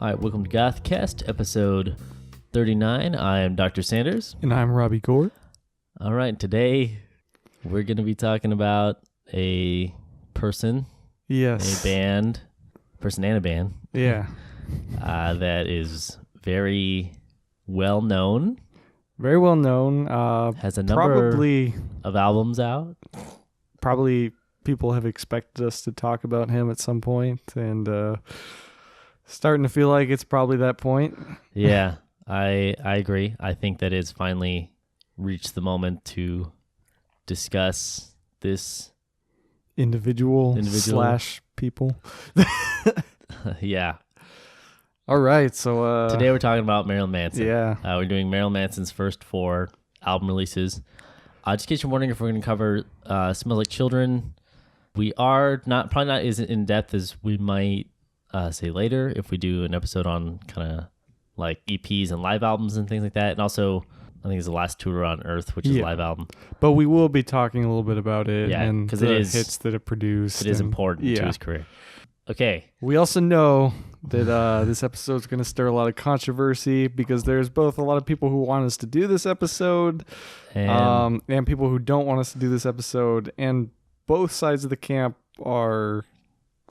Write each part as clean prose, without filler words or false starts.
All right, welcome to GothCast, episode 39. I am Dr. Sanders. And I'm Robbie Gore. All right, today we're going to be talking about a person, Yes. a band, person and a band. Yeah. That is very well known. Very well known. Has a number probably of albums out. Probably people have expected us to talk about him at some point, and starting to feel like it's probably that point. Yeah, I agree. I think that it's finally reached the moment to discuss this individual slash people. Yeah. All right, so today we're talking about Marilyn Manson. Yeah. We're doing Marilyn Manson's first 4 album releases. Just in case you're wondering if we're going to cover Smells Like Children, we are probably not as in depth as we might say later if we do an episode on kind of like EPs and live albums and things like that. And also, I think it's The Last Tour on Earth, which is a live album. But we will be talking a little bit about it and because the hits that it produced. It is important to his career. Okay. We also know that this episode is going to stir a lot of controversy because there's both a lot of people who want us to do this episode and people who don't want us to do this episode. And both sides of the camp are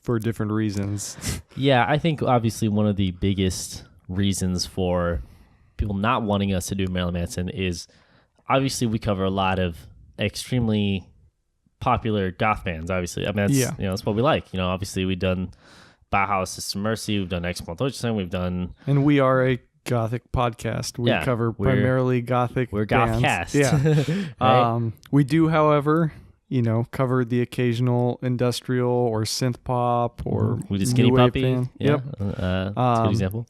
for different reasons. Yeah, I think obviously one of the biggest reasons for people not wanting us to do Marilyn Manson is obviously we cover a lot of extremely popular goth bands. Obviously, I mean that's what we like. Obviously we've done Bauhaus, Sister Mercy, we've done Exploitation, we've done, and we are a gothic podcast. We cover primarily gothic. We're bands. GothCast. Yeah. Right? We do, however, cover the occasional industrial or synth pop or we did Skinny Puppy. Band. Yeah. That's a good example.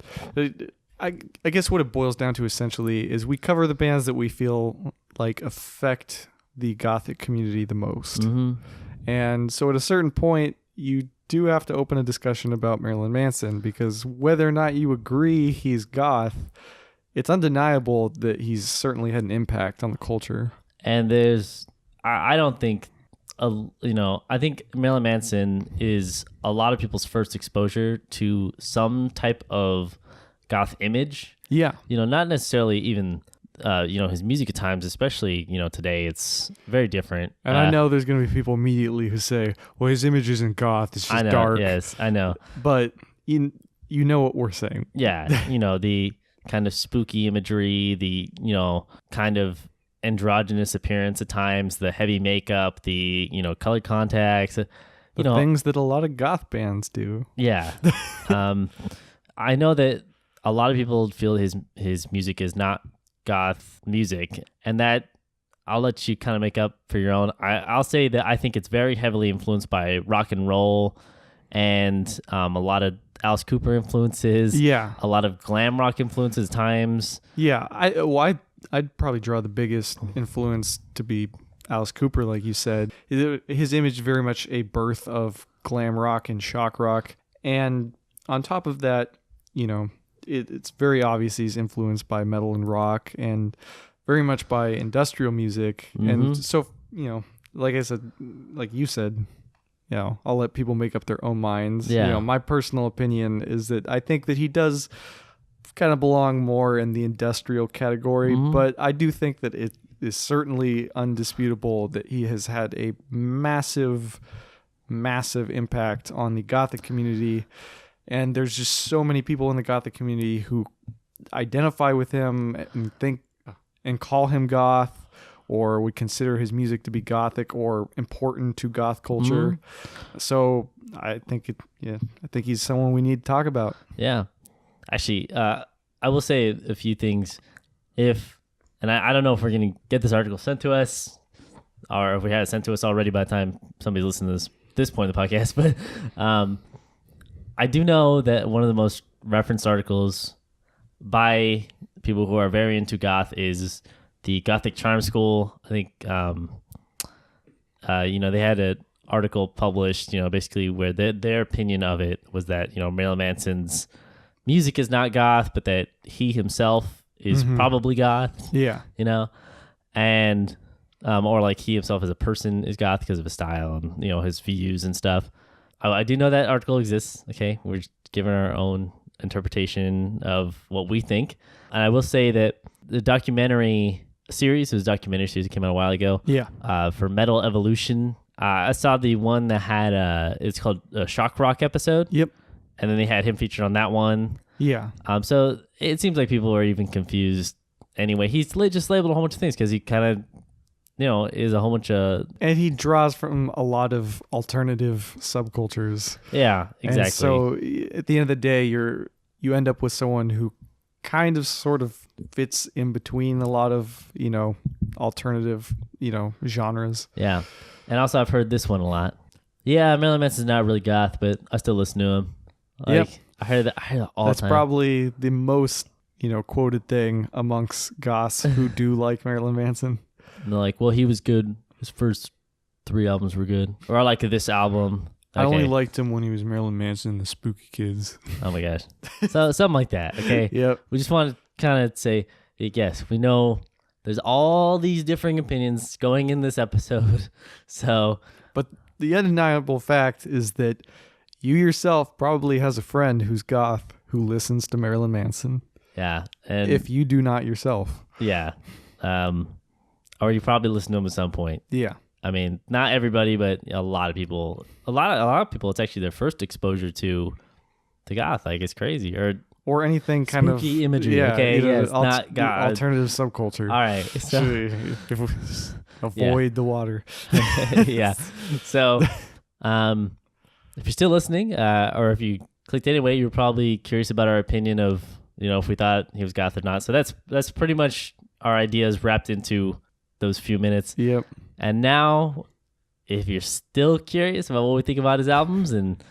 I guess what it boils down to essentially is we cover the bands that we feel like affect the gothic community the most. Mm-hmm. And so at a certain point, you do have to open a discussion about Marilyn Manson because whether or not you agree he's goth, it's undeniable that he's certainly had an impact on the culture. And I don't think, I think Marilyn Manson is a lot of people's first exposure to some type of goth image. Yeah. Not necessarily even, his music at times, especially, today, it's very different. And I know there's going to be people immediately who say, well, his image isn't goth, it's just dark. Yes, I know. But you know what we're saying. Yeah, the kind of spooky imagery, the, kind of androgynous appearance at times, the heavy makeup, the, colored contacts. The things that a lot of goth bands do. Yeah. I know that a lot of people feel his music is not goth music, and that I'll let you kind of make up for your own. I'll say that I think it's very heavily influenced by rock and roll and a lot of Alice Cooper influences. Yeah. A lot of glam rock influences at times. Yeah. I'd probably draw the biggest influence to be Alice Cooper, like you said. His image is very much a birth of glam rock and shock rock. And on top of that, it's very obvious he's influenced by metal and rock and very much by industrial music. Mm-hmm. And so, like I said, like you said, I'll let people make up their own minds. Yeah. My personal opinion is that I think that he does kind of belong more in the industrial category, but I do think that it is certainly undisputable that he has had a massive, massive impact on the gothic community. And there's just so many people in the gothic community who identify with him and think and call him goth, or would consider his music to be gothic or important to goth culture. So I think he's someone we need to talk about. Yeah. Actually, I will say a few things. I don't know if we're going to get this article sent to us or if we had it sent to us already by the time somebody's listening to this point of the podcast, but I do know that one of the most referenced articles by people who are very into goth is the Gothic Charm School. I think, they had an article published, basically where their opinion of it was that, Marilyn Manson's music is not goth, but that he himself is probably goth. Yeah. And, or like he himself as a person is goth because of his style and, his views and stuff. I do know that article exists. Okay. We're just giving our own interpretation of what we think. And I will say that the documentary series, it was a documentary series that came out a while ago. Yeah. For Metal Evolution. I saw the one that had it's called a Shock Rock episode. Yep. And then they had him featured on that one. Yeah. So it seems like people are even confused. Anyway, he's just labeled a whole bunch of things because he kind of, is a whole bunch of... And he draws from a lot of alternative subcultures. Yeah, exactly. And so at the end of the day, you end up with someone who kind of sort of fits in between a lot of, alternative, genres. Yeah. And also I've heard this one a lot. Yeah, Marilyn Manson's not really goth, but I still listen to him. Yep. I heard that all the time. That's probably the most, quoted thing amongst goths who do like Marilyn Manson. And they're like, well, he was good. His first 3 albums were good. Or I like this album. Okay. I only liked him when he was Marilyn Manson and the Spooky Kids. Oh my gosh. So something like that, okay? Yep. We just want to kind of say, yes, we know there's all these differing opinions going in this episode. So, but the undeniable fact is that you yourself probably has a friend who's goth who listens to Marilyn Manson. Yeah. And if you do not yourself. Yeah. Or you probably listen to him at some point. Yeah. I mean, not everybody, but a lot of people. A lot of people. It's actually their first exposure to goth. Like, it's crazy, or anything kind of spooky imagery. Yeah, okay, yeah, it's not goth. Alternative subculture. All right, so avoid the water. Yeah. So, if you're still listening, or if you clicked anyway, you're probably curious about our opinion of if we thought he was goth or not. So that's pretty much our ideas wrapped into those few minutes. Yep. And now, if you're still curious about what we think about his albums and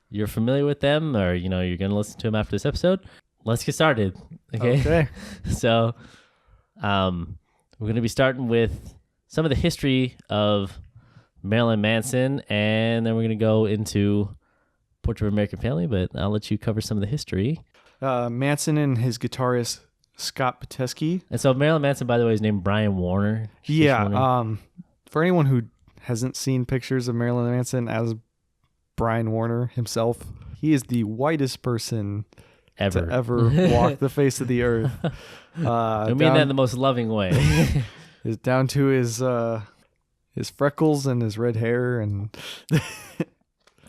you're familiar with them, or you're going to listen to them after this episode, let's get started. Okay. So, we're going to be starting with some of the history of Marilyn Manson, and then we're going to go into Portrait of an American Family. But I'll let you cover some of the history. Manson and his guitarist Scott Patesky. And so Marilyn Manson, by the way, is named Brian Warner. Yeah. For anyone who hasn't seen pictures of Marilyn Manson as Brian Warner himself, he is the whitest person to ever walk the face of the earth. I mean that in the most loving way. Is down to his freckles and his red hair and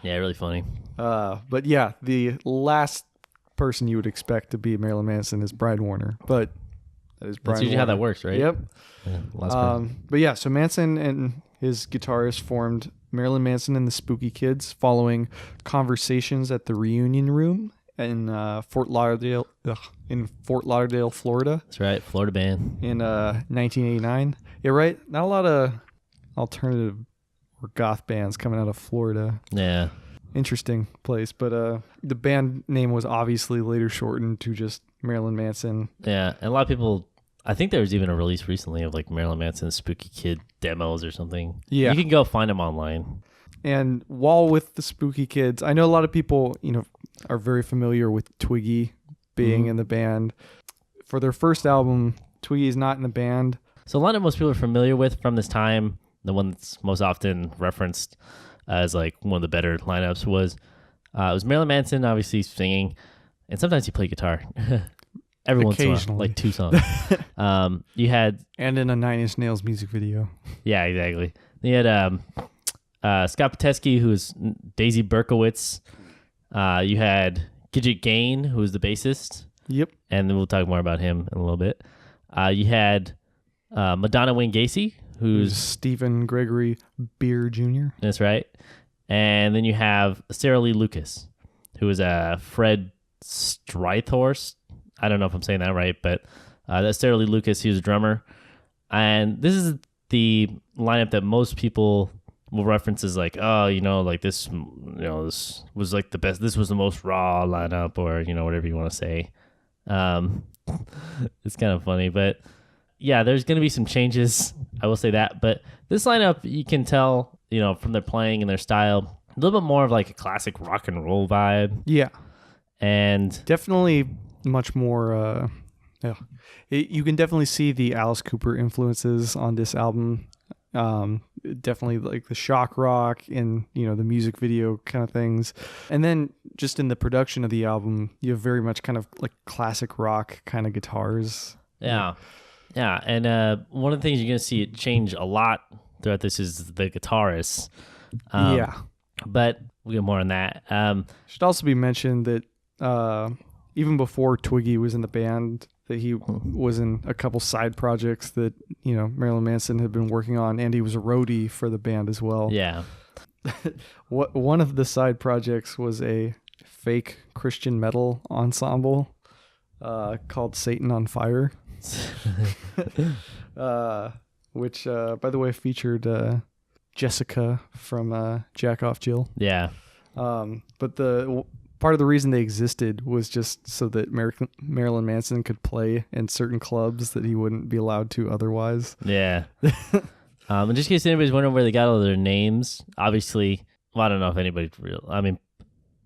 yeah, really funny. But yeah, the last person you would expect to be Marilyn Manson is Brian Warner, but that is Brian. That's usually Warner. how that works, right? Yep. Yeah, but yeah, so Manson and his guitarist formed Marilyn Manson and the Spooky Kids following conversations at the Reunion Room in Fort Lauderdale, Florida. That's right, Florida band. In 1989. Yeah, right. Not a lot of alternative or goth bands coming out of Florida. Yeah. Interesting place, but the band name was obviously later shortened to just Marilyn Manson. Yeah, and a lot of people, I think there was even a release recently of like Marilyn Manson's Spooky Kid demos or something. Yeah. You can go find them online. And while with the Spooky Kids, I know a lot of people, are very familiar with Twiggy being in the band. For their first album, Twiggy is not in the band. So a lot of most people are familiar with from this time, the one that's most often referenced as like one of the better lineups was it was Marilyn Manson, obviously singing, and sometimes he played guitar. Every once in a while, like 2 songs. You had and in a 9 Inch Nails music video. Yeah, exactly. You had Scott Patesky, who was Daisy Berkowitz. You had Gidget Gain, who was the bassist. Yep. And then we'll talk more about him in a little bit. You had Madonna Wayne Gacy, who's Stephen Gregory Beer Jr. That's right. And then you have Sarah Lee Lucas, who is Fred Strythorst. I don't know if I'm saying that right, but that's Sarah Lee Lucas. He was a drummer. And this is the lineup that most people will reference as like, oh, like this, this was like the best. This was the most raw lineup, or, whatever you want to say. It's kind of funny, but yeah, there's going to be some changes. I will say that. But this lineup, you can tell, from their playing and their style, a little bit more of like a classic rock and roll vibe. Yeah. And definitely much more, you can definitely see the Alice Cooper influences on this album. definitely like the shock rock and, you know, the music video kind of things. And then just in the production of the album, you have very much kind of like classic rock kind of guitars. Yeah. Yeah. And one of the things you're going to see it change a lot throughout this is the guitarist. But we'll get more on that. Should also be mentioned that even before Twiggy was in the band, that he was in a couple side projects that, you know, Marilyn Manson had been working on, and he was a roadie for the band as well. Yeah. One of the side projects was a fake Christian metal ensemble called Satan on Fire, which, by the way, featured Jessica from Jack Off Jill. Yeah. But the part of the reason they existed was just so that Marilyn Manson could play in certain clubs that he wouldn't be allowed to otherwise. Yeah. And just in case anybody's wondering where they got all their names, obviously, well, I don't know if anybody's real. I mean,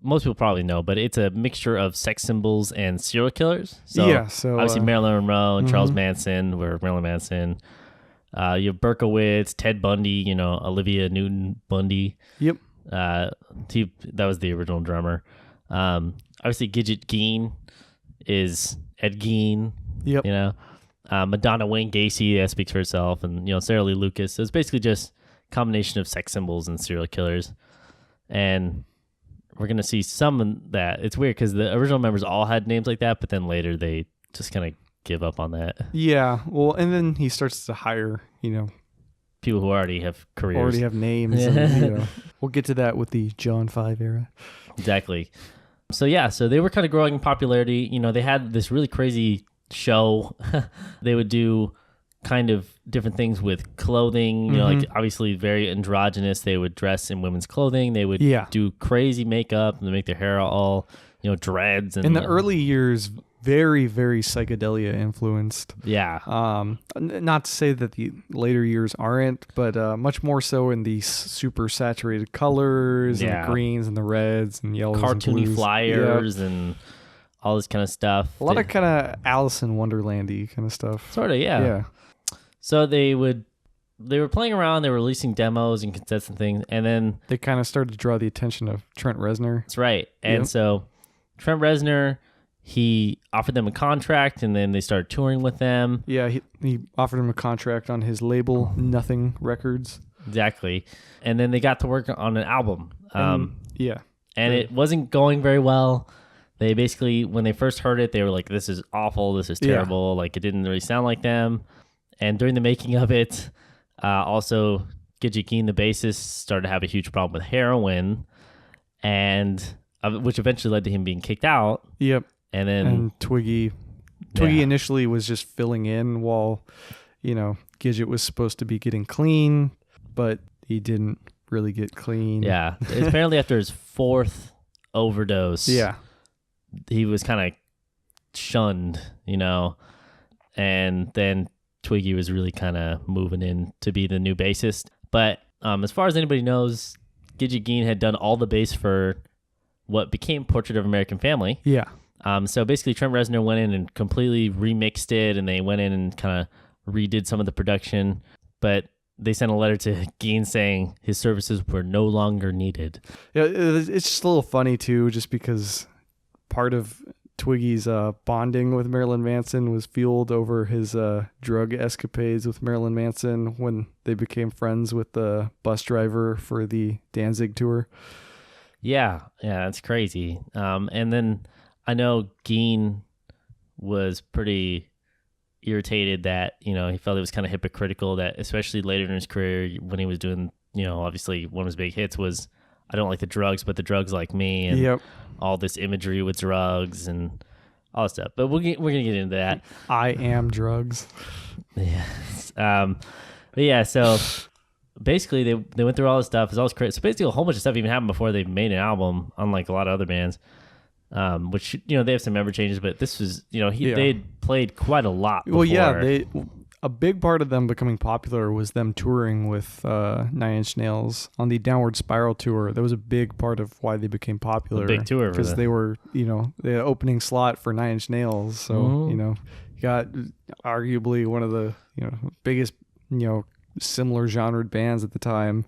most people probably know, but it's a mixture of sex symbols and serial killers. So, obviously Marilyn Monroe and Charles Manson were Marilyn Manson. You have Berkowitz, Ted Bundy, you know, Olivia Newton Bundy. Yep. That was the original drummer. Obviously Gidget Gein is Ed Gein. Yep. You know, Madonna Wayne Gacy, that speaks for itself, and, you know, Sarah Lee Lucas. So it's basically just a combination of sex symbols and serial killers. And we're going to see some of that. It's weird because the original members all had names like that, but then later they just kind of give up on that. Yeah. Well, and then he starts to hire, you know, people who already have careers. Already have names. And, you know, we'll get to that with the John 5 era. Exactly. So, yeah, so they were kind of growing in popularity. You know, they had this really crazy show. They would do kind of different things with clothing, you know, like obviously very androgynous. They would dress in women's clothing. They would do crazy makeup and make their hair all, you know, dreads. And in the early years, very, very psychedelia influenced. Yeah. Not to say that the later years aren't, but much more so in the super saturated colors and the greens and the reds and yellows, cartoony and blues. flyers and all this kind of stuff. A lot of kind of Alice in Wonderland-y kind of stuff. Sort of, yeah. So they were playing around, they were releasing demos and cassettes and things, and then they kind of started to draw the attention of Trent Reznor. That's right. And so Trent Reznor, he offered them a contract, and then they started touring with them. Yeah, he offered him a contract on his label, Nothing Records. Exactly. And then they got to work on an album. And it wasn't going very well. They basically, when they first heard it, they were like, this is awful, this is terrible. Like, it didn't really sound like them. And during the making of it, also, Gidget Gein, the bassist, started to have a huge problem with heroin, and which eventually led to him being kicked out. Yep. And Twiggy initially was just filling in while, you know, Gidget was supposed to be getting clean, but he didn't really get clean. Yeah. Apparently after his fourth overdose, he was kind of shunned, you know, and then Twiggy was really kind of moving in to be the new bassist. But as far as anybody knows, Gidget Gein had done all the bass for what became Portrait of American Family. Yeah. So basically Trent Reznor went in and completely remixed it, and they went in and kind of redid some of the production. But they sent a letter to Gein saying his services were no longer needed. Yeah, it's just a little funny, too, just because part of Twiggy's bonding with Marilyn Manson was fueled over his drug escapades with Marilyn Manson when they became friends with the bus driver for the Danzig tour. Yeah, that's crazy. And then I know Gein was pretty irritated that, you know, he felt it was kind of hypocritical that, especially later in his career when he was doing, you know, obviously one of his big hits was I don't like the drugs, but the drugs like me, and all this imagery with drugs and all that stuff. But we're gonna get into that. I am drugs. Yes. But yeah, so basically they went through all this stuff. It's all crazy. So basically a whole bunch of stuff even happened before they made an album, unlike a lot of other bands. Which, you know, they have some member changes, but this was, you know, they played quite a lot before. Well, yeah, a big part of them becoming popular was them touring with Nine Inch Nails on the Downward Spiral tour. That was a big part of why they became popular. A big tour. Because they were, you know, the opening slot for Nine Inch Nails. So, you know, you got arguably one of the, you know, biggest, you know, similar genred bands at the time,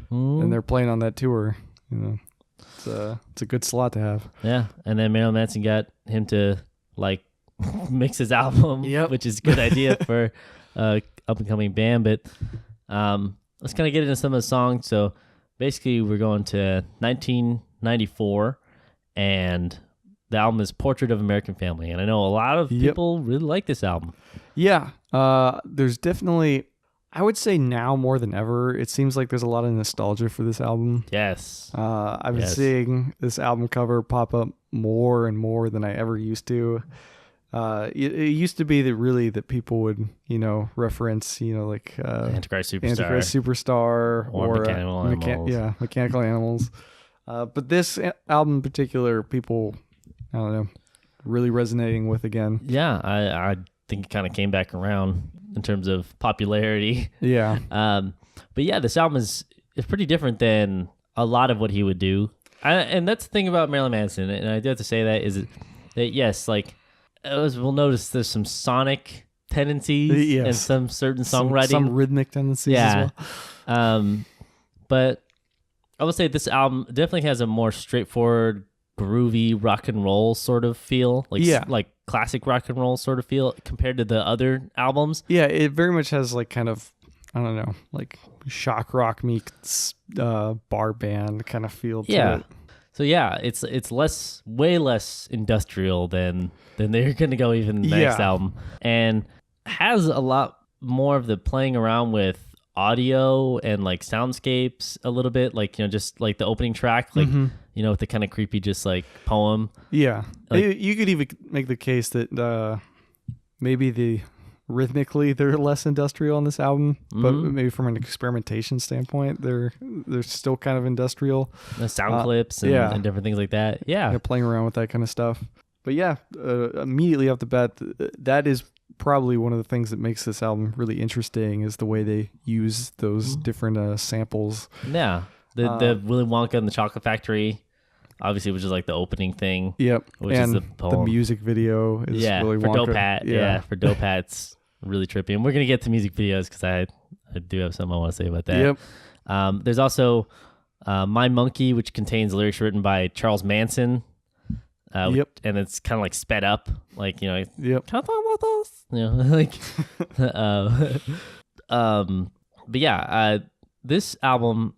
and they're playing on that tour. It's a good slot to have. Yeah, and then Marilyn Manson got him to like mix his album, which is a good idea for up and coming band. But let's kind of get into some of the songs. So basically, we're going to 1994, and the album is Portrait of American Family. And I know a lot of people really like this album. Yeah, there's definitely, I would say now more than ever, it seems like there's a lot of nostalgia for this album. Yes. I've been seeing this album cover pop up more and more than I ever used to. It used to be that people would, reference, like Antichrist Superstar, or Mechanical Animals. Mechanical Animals. But this album in particular, people, I don't know, really resonating with again. Yeah, I think it kind of came back around in terms of popularity. Yeah. But yeah, this album is pretty different than a lot of what he would do. And that's the thing about Marilyn Manson, and I do have to say that, that yes, like, as we'll notice, there's some sonic tendencies and some certain songwriting. Some rhythmic tendencies as well. But I would say this album definitely has a more straightforward, groovy rock and roll sort of feel. Like classic rock and roll sort of feel compared to the other albums. Yeah, it very much has like kind of, I don't know, like shock rock meets bar band kind of feel to it. So yeah, it's way less industrial than they're gonna go even the next album, and has a lot more of the playing around with audio and like soundscapes a little bit, like just like the opening track, like with the kind of creepy just like poem. Yeah, like, you could even make the case that maybe rhythmically they're less industrial on this album, but maybe from an experimentation standpoint they're still kind of industrial. The sound clips and different things like that. Yeah, they're playing around with that kind of stuff. But yeah, immediately off the bat, that is probably one of the things that makes this album really interesting, is the way they use those different samples. Yeah, the Willy Wonka and the Chocolate Factory, obviously, which is like the opening thing. Yep, which and is the poem. The music video is Willy Wonka. For Dope Hat. Yeah, for Dope Hat's really trippy. And we're going to get to music videos because I do have something I want to say about that. Yep. There's also My Monkey, which contains lyrics written by Charles Manson. And it's kind of like sped up, like, like, like, but yeah, this album.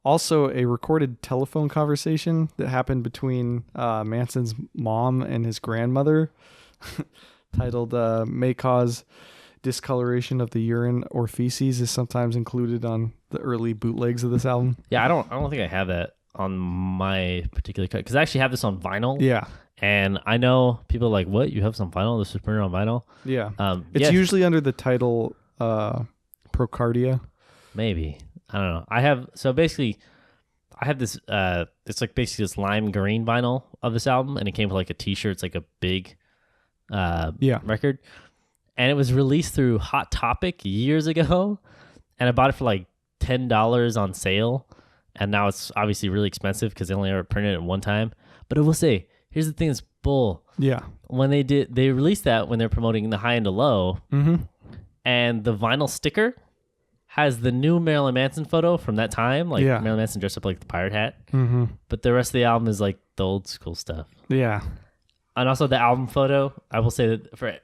Also a recorded telephone conversation that happened between Manson's mom and his grandmother, titled "May Cause Discoloration of the Urine or Feces," is sometimes included on the early bootlegs of this album. Yeah, I don't think I have that on my particular cut, because I actually have this on vinyl. Yeah. And I know people are like, what? You have some vinyl? This is printed on vinyl? Yeah. It's usually under the title Procardia. Maybe. I don't know. I have this, it's like basically this lime green vinyl of this album, and it came with like a t-shirt. It's like a big record. And it was released through Hot Topic years ago, and I bought it for like $10 on sale. And now it's obviously really expensive because they only ever printed it one time. But I will say, here's the thing that's bull. Yeah. When they released that when they're promoting the High and the Low, and the vinyl sticker has the new Marilyn Manson photo from that time. Like Marilyn Manson dressed up like the pirate hat. But the rest of the album is like the old school stuff. Yeah. And also the album photo, I will say that for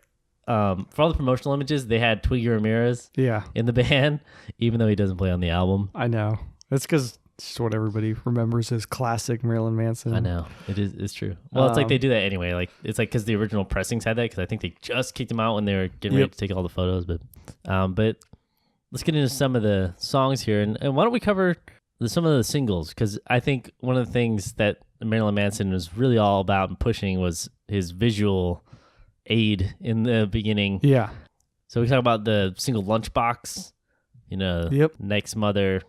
all the promotional images, they had Twiggy Ramirez in the band, even though he doesn't play on the album. I know. That's because it's what everybody remembers as classic Marilyn Manson. I know. It's true. Well, it's like they do that anyway. Like, it's like because the original pressings had that, because I think they just kicked him out when they were getting ready to take all the photos. But let's get into some of the songs here. And why don't we cover some of the singles? Because I think one of the things that Marilyn Manson was really all about and pushing was his visual aid in the beginning. Yeah. So we talk about the single Lunchbox, Next Mother,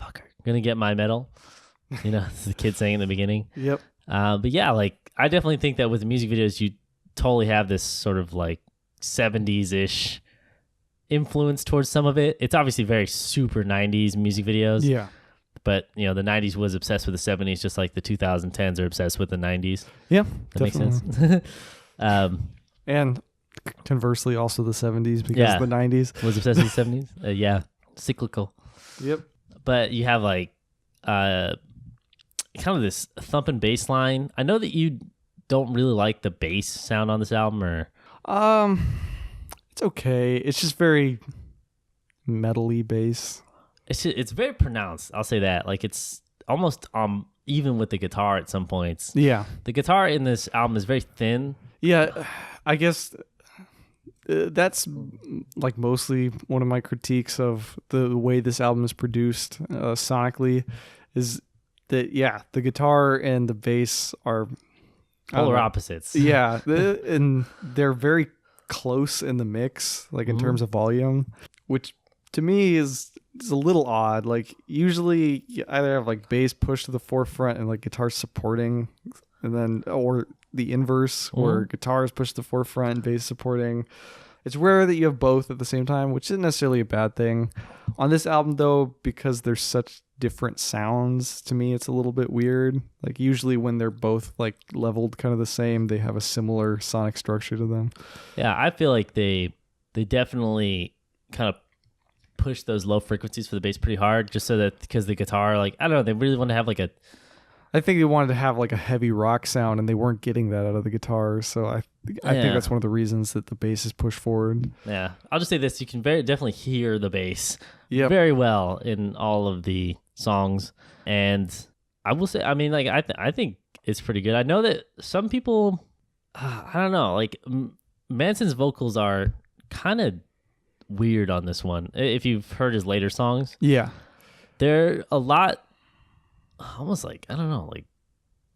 fucker, gonna get my medal. It's the kid saying in the beginning. Yep. But yeah, like, I definitely think that with the music videos, you totally have this sort of like 70s-ish influence towards some of it. It's obviously very super 90s music videos. Yeah. But, the 90s was obsessed with the 70s, just like the 2010s are obsessed with the 90s. Yeah, that definitely. makes sense. And conversely, also the 70s, because the 90s was obsessed with the 70s. Yeah. cyclical. Yep. But you have like kind of this thumping bass line. I know that you don't really like the bass sound on this album, or it's okay. It's just very metally bass. it's very pronounced. I'll say that. Like it's almost even with the guitar at some points. Yeah. The guitar in this album is very thin. Yeah, I guess that's like mostly one of my critiques of the way this album is produced sonically, is that the guitar and the bass are Polar opposites. Yeah, and they're very close in the mix, like in terms of volume, which to me is a little odd. Like usually you either have like bass pushed to the forefront and like guitar supporting, and then or the inverse where guitar is pushed to the forefront and bass supporting. It's rare that you have both at the same time, which isn't necessarily a bad thing. On this album though, because there's such different sounds, to me it's a little bit weird. Like usually when they're both like leveled kind of the same, they have a similar sonic structure to them. Yeah, I feel like they definitely kind of push those low frequencies for the bass pretty hard, just so that because the guitar, like I don't know, they really want to have like a. I think they wanted to have like a heavy rock sound, and they weren't getting that out of the guitar. So I think that's one of the reasons that the bass is pushed forward. Yeah, I'll just say this: you can definitely hear the bass very well in all of the songs, and I will say, I mean, like I think it's pretty good. I know that some people, I don't know, like Manson's vocals are kind of weird on this one. If you've heard his later songs, they're a lot. Almost like, I don't know, like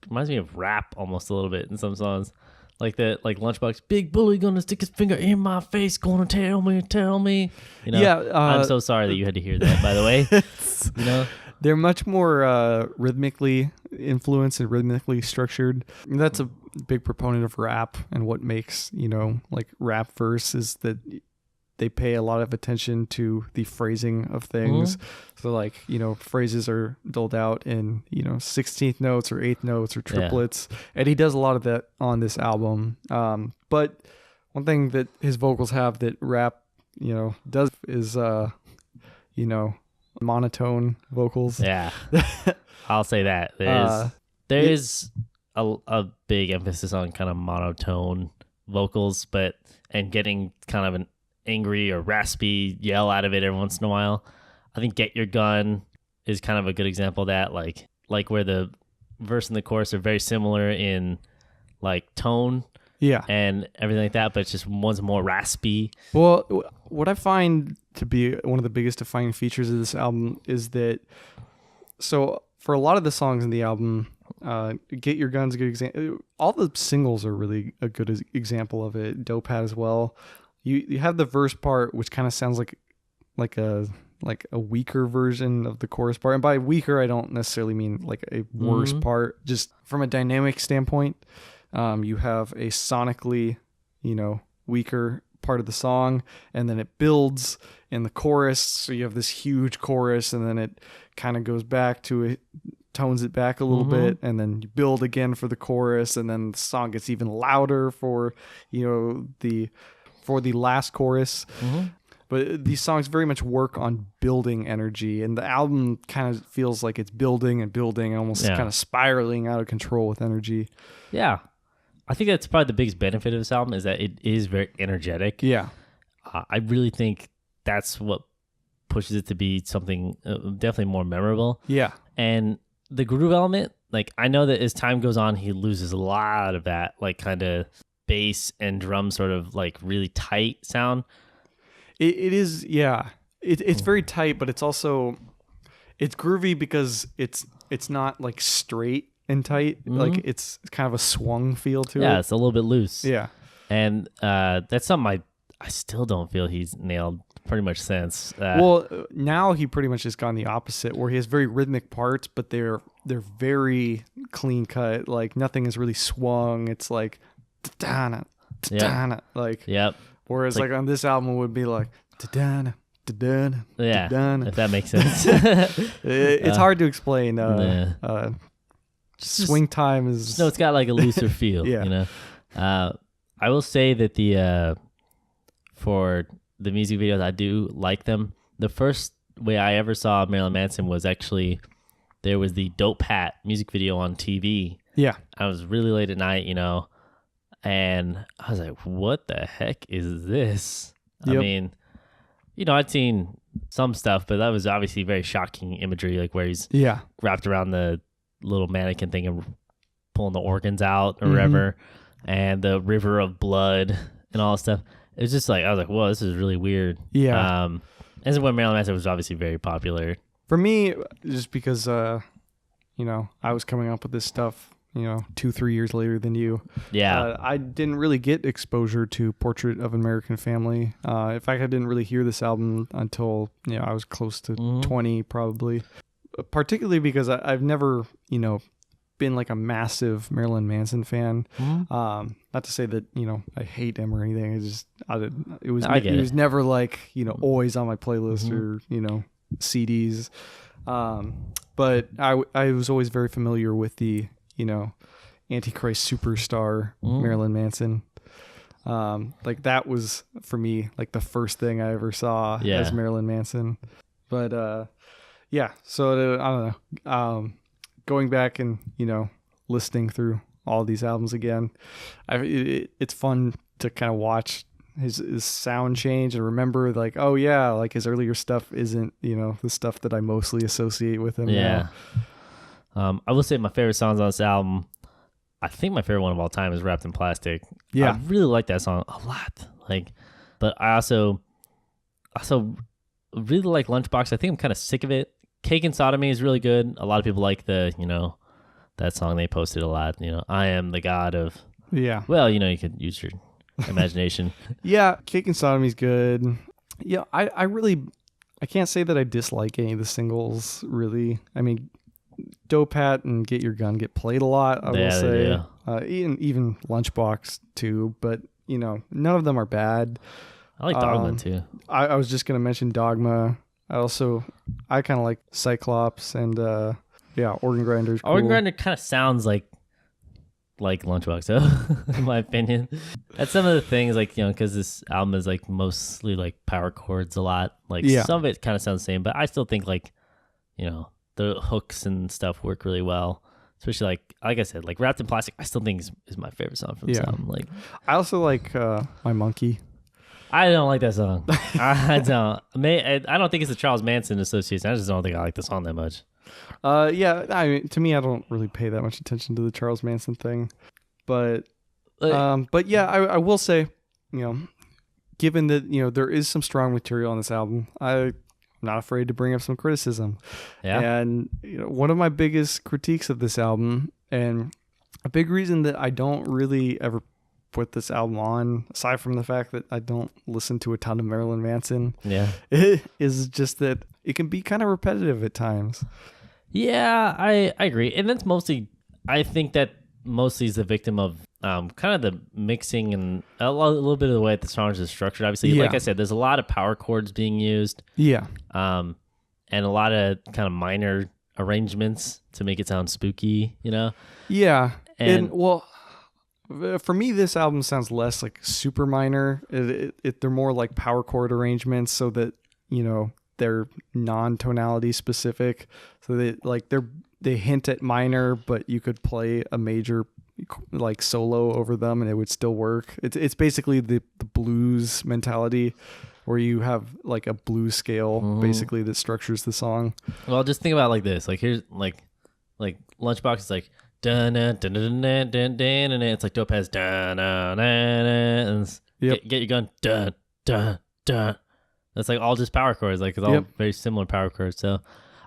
reminds me of rap almost a little bit in some songs. Like that, like Lunchbox, big bully gonna stick his finger in my face, gonna tell me. You know, I'm so sorry that you had to hear that, by the way. You know, they're much more rhythmically influenced and rhythmically structured. I mean, that's a big proponent of rap, and what makes, you know, like rap verse is that they pay a lot of attention to the phrasing of things. So like, you know, phrases are doled out in, you know, 16th notes or 8th notes or triplets. And he does a lot of that on this album. But one thing that his vocals have that rap, you know, does is, you know, monotone vocals. Yeah. I'll say that. There is a big emphasis on kind of monotone vocals, and getting kind of an angry or raspy yell out of it every once in a while. I think Get Your Gun is kind of a good example of that, like where the verse and the chorus are very similar in like tone and everything like that, but it's just one's more raspy. Well, what I find to be one of the biggest defining features of this album is that, so for a lot of the songs in the album, Get Your Gun's a good example. All the singles are really a good example of it. Dope Hat as well. You have the verse part, which kind of sounds like a weaker version of the chorus part. And by weaker, I don't necessarily mean like a worse part. Just from a dynamic standpoint, you have a sonically, you know, weaker part of the song, and then it builds in the chorus. So you have this huge chorus, and then it kind of goes back to it, tones it back a little bit, and then you build again for the chorus, and then the song gets even louder for, you know, the last chorus. But these songs very much work on building energy, and the album kind of feels like it's building and almost kind of spiraling out of control with energy. Yeah. I think that's probably the biggest benefit of this album, is that it is very energetic. Yeah. I really think that's what pushes it to be something definitely more memorable. Yeah. And the groove element, like I know that as time goes on, he loses a lot of that, like kind of bass and drum sort of like really tight sound. It is, yeah. It's very tight, but it's also, it's groovy because it's not like straight and tight. Like it's kind of a swung feel to it. Yeah, it's a little bit loose. Yeah. And that's something I still don't feel he's nailed pretty much since. Well, now he pretty much has gone the opposite, where he has very rhythmic parts, but they're very clean cut. Like nothing is really swung. It's like da-dana, da-dana, like whereas like on this album it would be like da-dana, da-dana, da-dana. If that makes sense. It's hard to explain. Swing time is no, it's got like a looser feel. You know, I will say that the for the music videos, I do like them. The first way I ever saw Marilyn Manson was actually there was the Dope Hat music video on TV. Yeah. I was really late at night, and I was like, what the heck is this? Yep. I mean, I'd seen some stuff, but that was obviously very shocking imagery, like where he's wrapped around the little mannequin thing and pulling the organs out or whatever, and the river of blood and all that stuff. It was just like, I was like, whoa, this is really weird. Yeah. This is when Marilyn Manson was obviously very popular. For me, just because, I was coming up with this stuff, 2-3 years later than you. Yeah. I didn't really get exposure to Portrait of an American Family. In fact, I didn't really hear this album until, I was close to 20 probably. Particularly because I've never, been like a massive Marilyn Manson fan. Not to say that, I hate him or anything. It was never like, always on my playlist or, CDs. But I was always very familiar with the, Antichrist Superstar, Marilyn Manson. Like that was for me like the first thing I ever saw as Marilyn Manson. But so I don't know. Going back and listening through all these albums again, it's fun to kind of watch his sound change and remember like, oh yeah, like his earlier stuff isn't the stuff that I mostly associate with him. Yeah. I will say my favorite songs on this album, I think my favorite one of all time is Wrapped in Plastic. Yeah. I really like that song a lot. But I also really like Lunchbox. I think I'm kind of sick of it. Cake and Sodomy is really good. A lot of people like that song they posted a lot. I am the god of. Yeah. Well, you could use your imagination. Yeah, Cake and Sodomy is good. Yeah, I can't say that I dislike any of the singles really. I mean, Dope Hat and Get Your Gun get played a lot, I will say. Even Lunchbox too, but none of them are bad. I like Dogma too. I was just gonna mention Dogma. I kind of like Cyclops and Organ Grinder's cool. Organ Grinder kind of sounds like Lunchbox, though, in my opinion. That's some of the things, because this album is mostly power chords a lot. Some of it kind of sounds the same, but I still think the hooks and stuff work really well. Especially like I said, Wrapped in Plastic, I still think is my favorite song from this album. I also like My Monkey. I don't like that song. I don't. I don't think it's the Charles Manson association. I just don't think I like the song that much. To me, I don't really pay that much attention to the Charles Manson thing, but I will say, given that there is some strong material on this album, I'm not afraid to bring up some criticism. Yeah. And one of my biggest critiques of this album, and a big reason that I don't really ever put this album on, aside from the fact that I don't listen to a ton of Marilyn Manson, is just that it can be kind of repetitive at times. Yeah, I agree. And that's mostly, I think that mostly is the victim of kind of the mixing and a little bit of the way that the songs are structured. Obviously, like I said, there's a lot of power chords being used. Yeah. And a lot of kind of minor arrangements to make it sound spooky, Yeah. And well, for me, this album sounds less like super minor. They're more like power chord arrangements, so that they're non-tonality specific. So they hint at minor, but you could play a major solo over them, and it would still work. It's basically the blues mentality, where you have a blues scale basically that structures the song. Well, just think about it like this. Here's Lunchbox is dun dun dun dun dun dun dun, and it's Dope has dun dun dun, and get your gun dun dun dun. That's all just power chords. It's all very similar power chords. So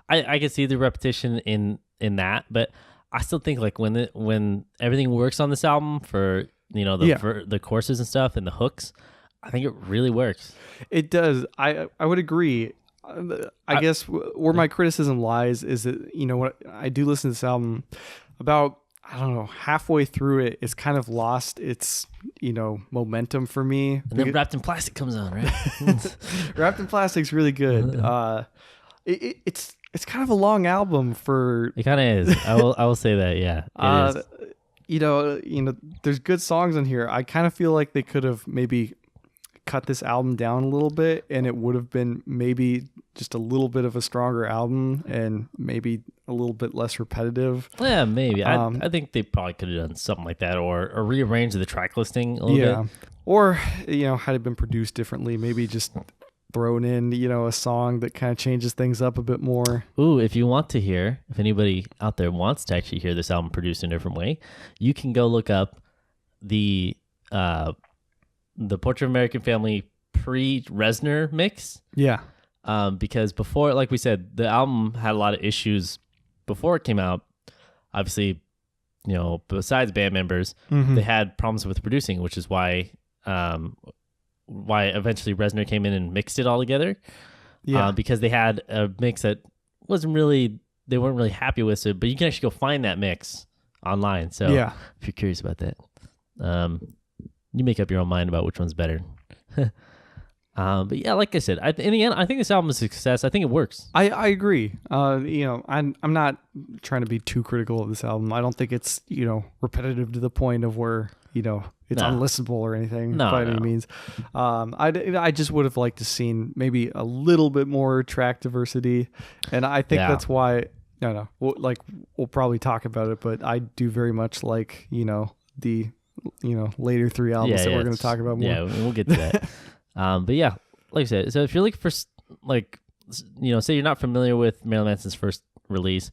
I can see the repetition in that, but I still think when everything works on this album for the choruses and stuff and the hooks, I think it really works. It does. I would agree. I guess where my criticism lies is that what I do listen to this album about, I don't know, halfway through it, it's kind of lost its momentum for me. And then Wrapped in Plastic comes on, right? Wrapped in Plastic's really good. It's kind of a long album for. It kind of is. I will say that. Yeah. It is. There's good songs on here. I kind of feel like they could have maybe cut this album down a little bit, and it would have been maybe just a little bit of a stronger album and maybe a little bit less repetitive. Yeah, maybe. I think they probably could have done something like that, or rearranged the track listing a little bit. Or, had it been produced differently, maybe just thrown in, a song that kind of changes things up a bit more. Ooh, if you want to hear, if anybody out there wants to actually hear this album produced in a different way, you can go look up the Portrait of American Family pre-Reznor mix. Yeah. Because before, like we said, the album had a lot of issues before it came out. Obviously, besides band members, they had problems with producing, which is why eventually Reznor came in and mixed it all together. Yeah. Because they had a mix that they weren't really happy with it, but you can actually go find that mix online. So if you're curious about that, you make up your own mind about which one's better. But yeah, like I said, in the end, I think this album is a success. I think it works. I agree. I'm not trying to be too critical of this album. I don't think it's, repetitive to the point of where, it's unlistenable or anything by any means. I just would have liked to seen maybe a little bit more track diversity. And I think that's why, we'll probably talk about it, but I do very much like, the, later three albums that we're going to talk about more. Yeah, we'll get to that. But yeah, like I said, so if you're looking for, say you're not familiar with Marilyn Manson's first release,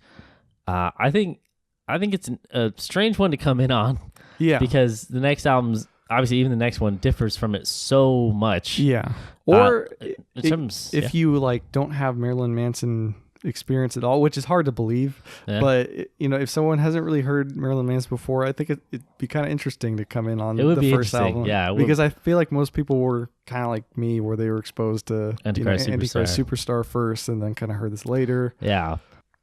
I think it's a strange one to come in on. Yeah. Because the next album's, obviously even the next one differs from it so much. Yeah. Or if you don't have Marilyn Manson experience at all, which is hard to believe, but if someone hasn't really heard Marilyn Manson before, I think it'd be kind of interesting to come in on the first album. Yeah, because I feel like most people were kind of like me, where they were exposed to Antichrist Superstar first, and then kind of heard this later. Yeah,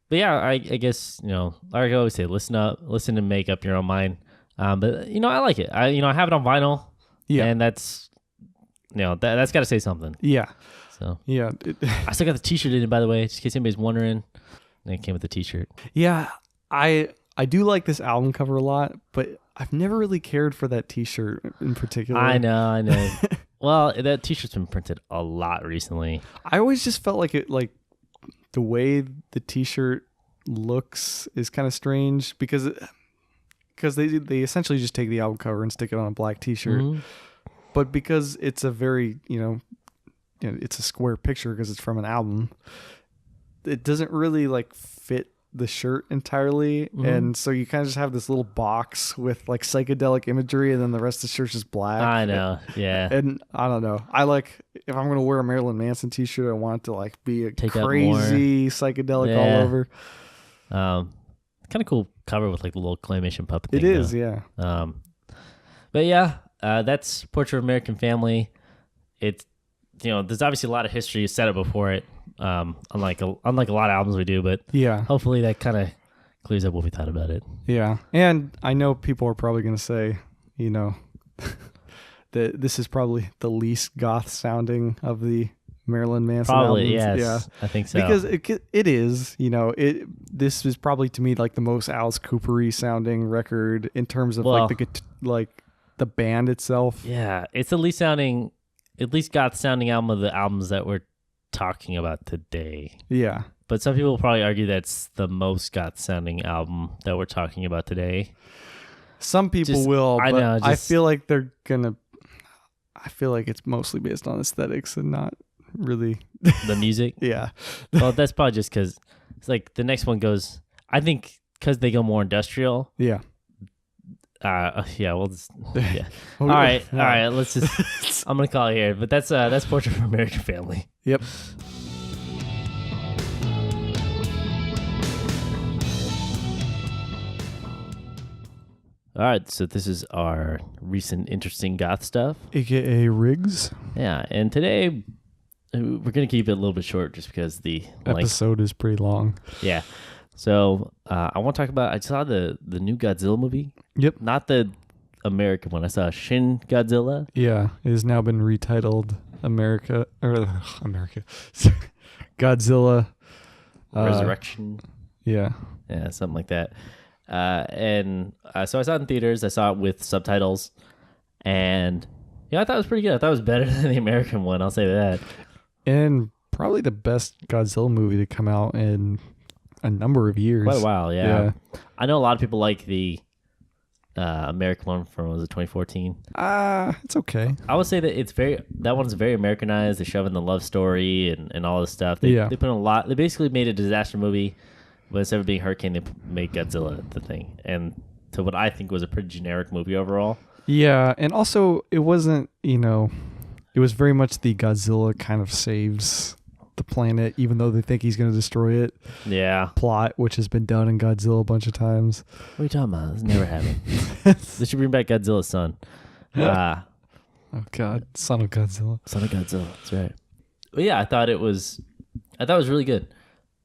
but yeah, I guess like I always say, listen and make up your own mind. But I like it. I have it on vinyl. Yeah, and that's that's got to say something. Yeah. So yeah, I still got the T-shirt in it, by the way, just in case anybody's wondering. It came with the T-shirt. Yeah, I do like this album cover a lot, but I've never really cared for that T-shirt in particular. I know. Well, that T-shirt's been printed a lot recently. I always just felt like the way the T-shirt looks is kind of strange because they essentially just take the album cover and stick it on a black T-shirt, but because it's a very it's a square picture because it's from an album, it doesn't really fit the shirt entirely. And so you kind of just have this little box with psychedelic imagery, and then the rest of the shirt's just black. I know. Yeah. And I don't know. If I'm going to wear a Marilyn Manson t-shirt, I want it to be a crazy psychedelic all over. Kind of cool cover with the little claymation puppet thing. It is, yeah. But yeah, that's Portrait of American Family. It's, there's obviously a lot of history set up before it, unlike a lot of albums we do, but yeah, hopefully that kind of clears up what we thought about it. Yeah, and I know people are probably going to say, that this is probably the least goth sounding of the Marilyn Manson probably, albums. Yes, yeah, I think so. Because it is, this is probably to me the most Alice Cooper-y sounding record in terms of the band itself. Yeah, it's the least goth sounding album of the albums that we're talking about today. Yeah. But some people will probably argue that's the most goth sounding album that we're talking about today. Some people will, but I feel like it's mostly based on aesthetics and not really the music. Yeah. Well, that's probably just because it's the next one goes, I think because they go more industrial. Yeah. Yeah, we'll just, yeah. All right. Let's just, I'm going to call it here, but that's Portrait of American Family. Yep. All right, so this is our recent interesting goth stuff. AKA Riggs. Yeah, and today we're going to keep it a little bit short just because the episode is pretty long. Yeah. So I want to talk about, I saw the new Godzilla movie. Yep. Not the American one. I saw Shin Godzilla. Yeah. It has now been retitled Godzilla. Resurrection. Yeah. Yeah, something like that. So I saw it in theaters. I saw it with subtitles. And Yeah, I thought it was pretty good. I thought it was better than the American one. I'll say that. And probably the best Godzilla movie to come out in a number of years. Quite a while, yeah. I know a lot of people like the American one from, was it 2014? It's okay. I would say that that one's very Americanized. They shove in the love story and all this stuff. They put in a lot. They basically made a disaster movie, but instead of being Hurricane, they made Godzilla the thing. And to what I think was a pretty generic movie overall. Yeah, and also it wasn't, it was very much the Godzilla kind of saves the planet, even though they think he's going to destroy it. Yeah. Plot, which has been done in Godzilla a bunch of times. What are you talking about? This never happened. They should bring back Godzilla's son. Oh, God. Son of Godzilla. Son of Godzilla. That's right. But yeah, I thought it was really good.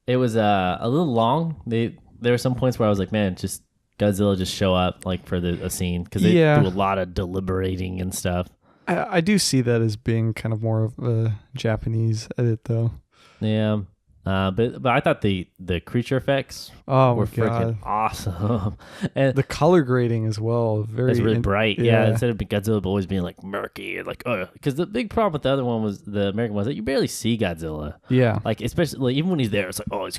It was a little long. There were some points where I was like, man, just Godzilla just show up like for a scene, because they do a lot of deliberating and stuff. I do see that as being kind of more of a Japanese edit, though. Yeah, but I thought the creature effects were freaking awesome, and the color grading as well. It's really bright. Yeah, instead of Godzilla always being like murky and like because the big problem with the other one was the American one, was that you barely see Godzilla. Yeah, like especially even when he's there, it's like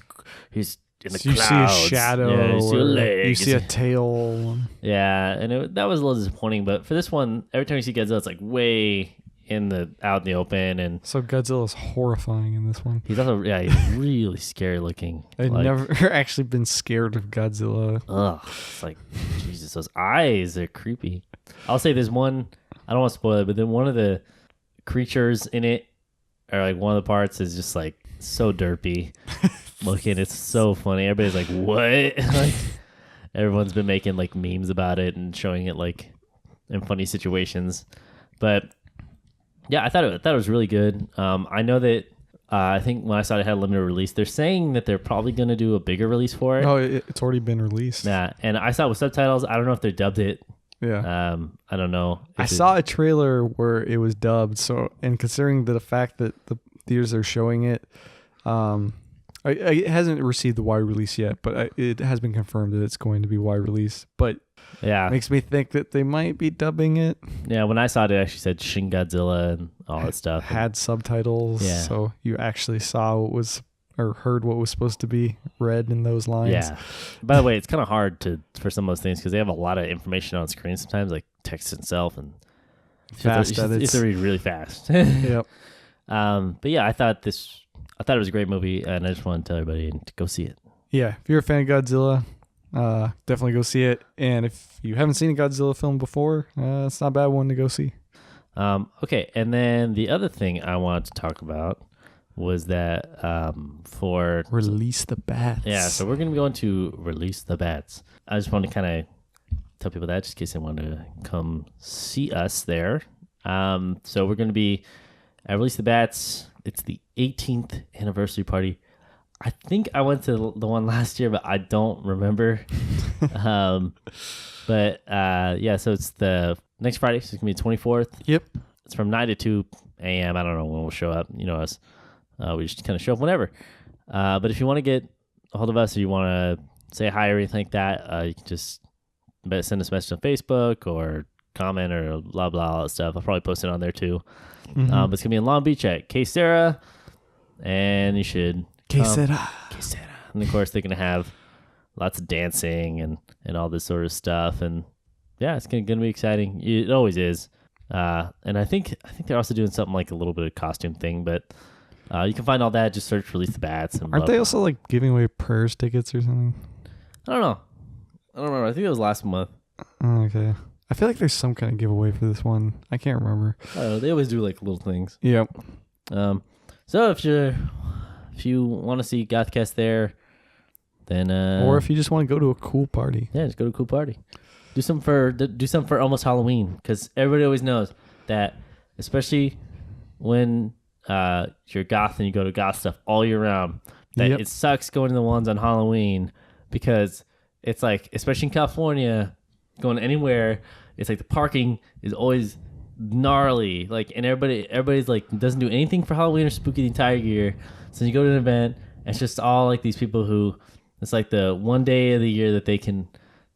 he's in the you clouds. See a shadow. Yeah, you see a leg. You see a tail. Yeah, and that was a little disappointing. But for this one, every time you see Godzilla, it's like way out in the open, and so Godzilla's horrifying in this one. He's also he's really scary looking. I've never actually been scared of Godzilla. Ugh, it's like Jesus, those eyes are creepy. I'll say there's one. I don't want to spoil it, but then one of the creatures in it, or like one of the parts, is just like so derpy looking. It's so funny. Everybody's like, what? Like, everyone's been making like memes about it and showing it like in funny situations. But yeah, I thought it was really good. I know that I think when I saw it had a limited release, they're saying that they're probably going to do a bigger release for it. No, it's already been released. Yeah, and I saw it with subtitles. I don't know if they dubbed it. Yeah. I don't know. I saw a trailer where it was dubbed. So, and considering the fact that the theaters are showing it, it hasn't received the wide release yet, but it has been confirmed that it's going to be wide release. But yeah, makes me think that they might be dubbing it. Yeah, when I saw it, it actually said Shin Godzilla and all that stuff. Had subtitles, so you actually saw what was or heard what was supposed to be read in those lines. Yeah. By the way, it's kind of hard for some of those things because they have a lot of information on screen sometimes, like text itself and fast edits. You have to read really fast. Yep. But yeah, I thought it was a great movie, and I just want to tell everybody to go see it. Yeah, if you're a fan of Godzilla, definitely go see it. And if you haven't seen a Godzilla film before, it's not a bad one to go see. Okay, and then the other thing I wanted to talk about was that for Release the Bats. Yeah, so we're going to be going to Release the Bats. I just want to kind of tell people that just in case they want to come see us there. So we're going to be at Release the Bats. It's the 18th anniversary party. I think I went to the one last year, but I don't remember. Yeah, so it's the next Friday, so it's going to be the 24th. Yep. It's from 9 to 2 a.m. I don't know when we'll show up. You know us. We just kind of show up whenever. But if you want to get a hold of us or you want to say hi or anything like that, you can just send us a message on Facebook or comment or blah, blah, all that stuff. I'll probably post it on there too. Mm-hmm. But it's going to be in Long Beach at K-Sarah. And you should... K-Sarah. And of course, they're going to have lots of dancing and all this sort of stuff. And yeah, it's going to be exciting. It always is. And I think they're also doing something like a little bit of costume thing, but you can find all that. Just search Release the Bats. And aren't they also like giving away prayers tickets or something? I don't know. I don't remember. I think it was last month. Oh, okay. I feel like there's some kind of giveaway for this one. I can't remember. They always do like little things. Yep. So if you want to see GothCast there, then or if you just want to go to a cool party, yeah, just go to a cool party. Do something for almost Halloween, because everybody always knows that, especially when you're goth and you go to goth stuff all year round, that it sucks going to the ones on Halloween, because it's like, especially in California, going anywhere, it's like the parking is always gnarly, like, and everybody's like doesn't do anything for Halloween or spooky the entire year. So you go to an event, and it's just all like these people who, it's like the one day of the year that they can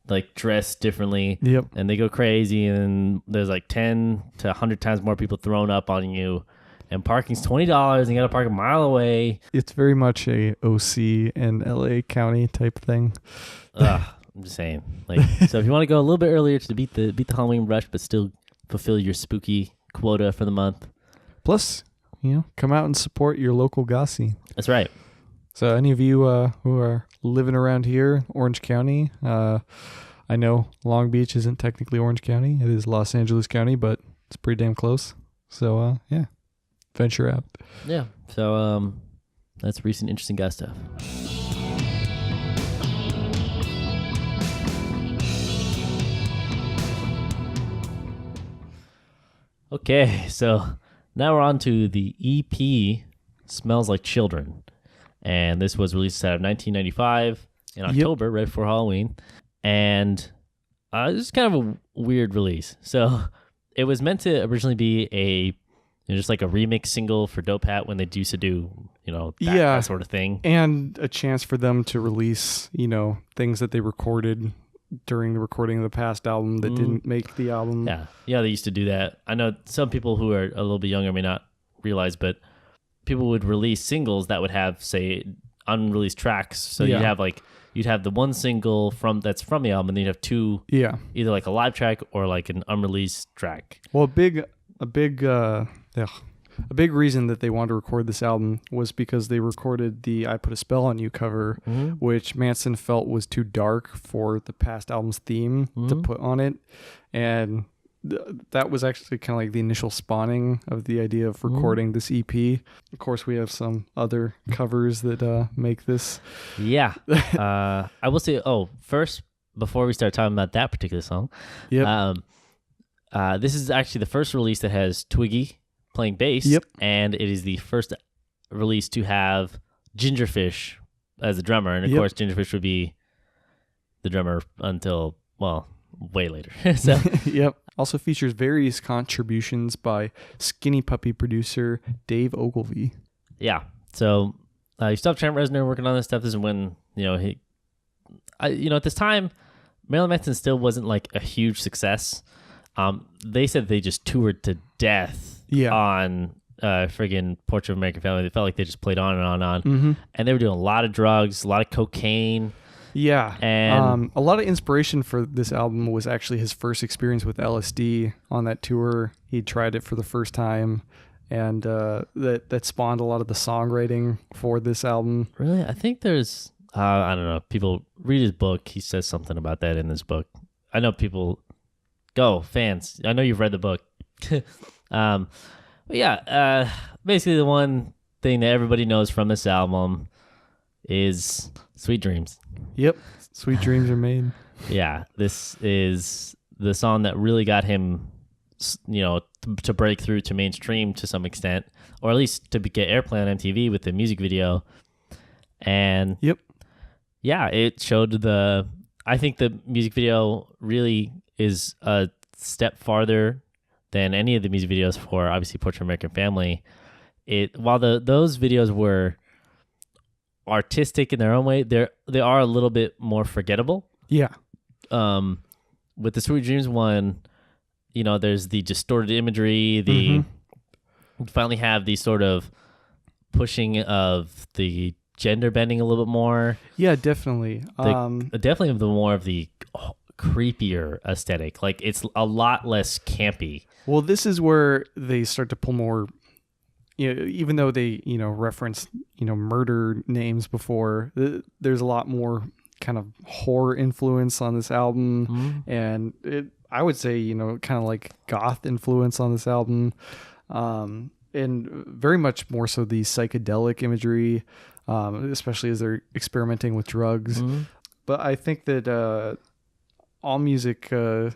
like dress differently. Yep. And they go crazy, and there's like 10 to 100 times more people thrown up on you. And parking's $20, and you got to park a mile away. It's very much a OC and LA County type thing. I'm just saying. Like, so if you want to go a little bit earlier to beat the Halloween rush, but still fulfill your spooky quota for the month. Plus, come out and support your local goth scene. That's right. So any of you who are living around here, Orange County, I know Long Beach isn't technically Orange County. It is Los Angeles County, but it's pretty damn close. So, venture out. Yeah. So that's recent interesting guy stuff. Okay, so now we're on to the EP Smells Like Children. And this was released out of 1995 in October, right before Halloween. And this is kind of a weird release. So it was meant to originally be just like a remix single for Dope Hat when they used to do, that sort of thing. And a chance for them to release, things that they recorded during the recording of the past album that didn't make the album. Yeah, they used to do that. I know some people who are a little bit younger may not realize, but people would release singles that would have, say, unreleased tracks. So you'd have the one single that's from the album, and then you'd have two, either like a live track or like an unreleased track. Well, a big reason that they wanted to record this album was because they recorded the I Put a Spell on You cover, which Manson felt was too dark for the past album's theme to put on it. And that was actually kind of like the initial spawning of the idea of recording this EP. Of course, we have some other covers that make this. Yeah. I will say, first, before we start talking about that particular song, this is actually the first release that has Twiggy playing bass, and it is the first release to have Gingerfish as a drummer, and of course Gingerfish would be the drummer until, way later. So also features various contributions by Skinny Puppy producer Dave Ogilvy. So you still have Trent Reznor working on this stuff. This is when at this time Marilyn Manson still wasn't like a huge success. They said they just toured to death on friggin' Portrait of American Family. They felt like they just played on and on and on. And they were doing a lot of drugs, a lot of cocaine. And a lot of inspiration for this album was actually his first experience with LSD on that tour. He tried it for the first time, and that spawned a lot of the songwriting for this album. Really? I think there's, I don't know, people read his book. He says something about that in this book. I know people... Go, fans. I know you've read the book. Basically the one thing that everybody knows from this album is Sweet Dreams. Yep. Sweet Dreams Are Made. This is the song that really got him, to break through to mainstream to some extent, or at least to get airplay on MTV with the music video. And it showed I think the music video really is a step farther than any of the music videos for obviously Portrait of American Family. While those videos were artistic in their own way, they are a little bit more forgettable. With the Sweet Dreams one, there's the distorted imagery, you finally have the sort of pushing of the gender bending a little bit more. Definitely. Definitely more of the creepier aesthetic. Like, it's a lot less campy. Well, this is where they start to pull more, even though they, reference, murder names before, there's a lot more kind of horror influence on this album. And I would say, kind of like goth influence on this album. And very much more so the psychedelic imagery, especially as they're experimenting with drugs. But I think that AllMusic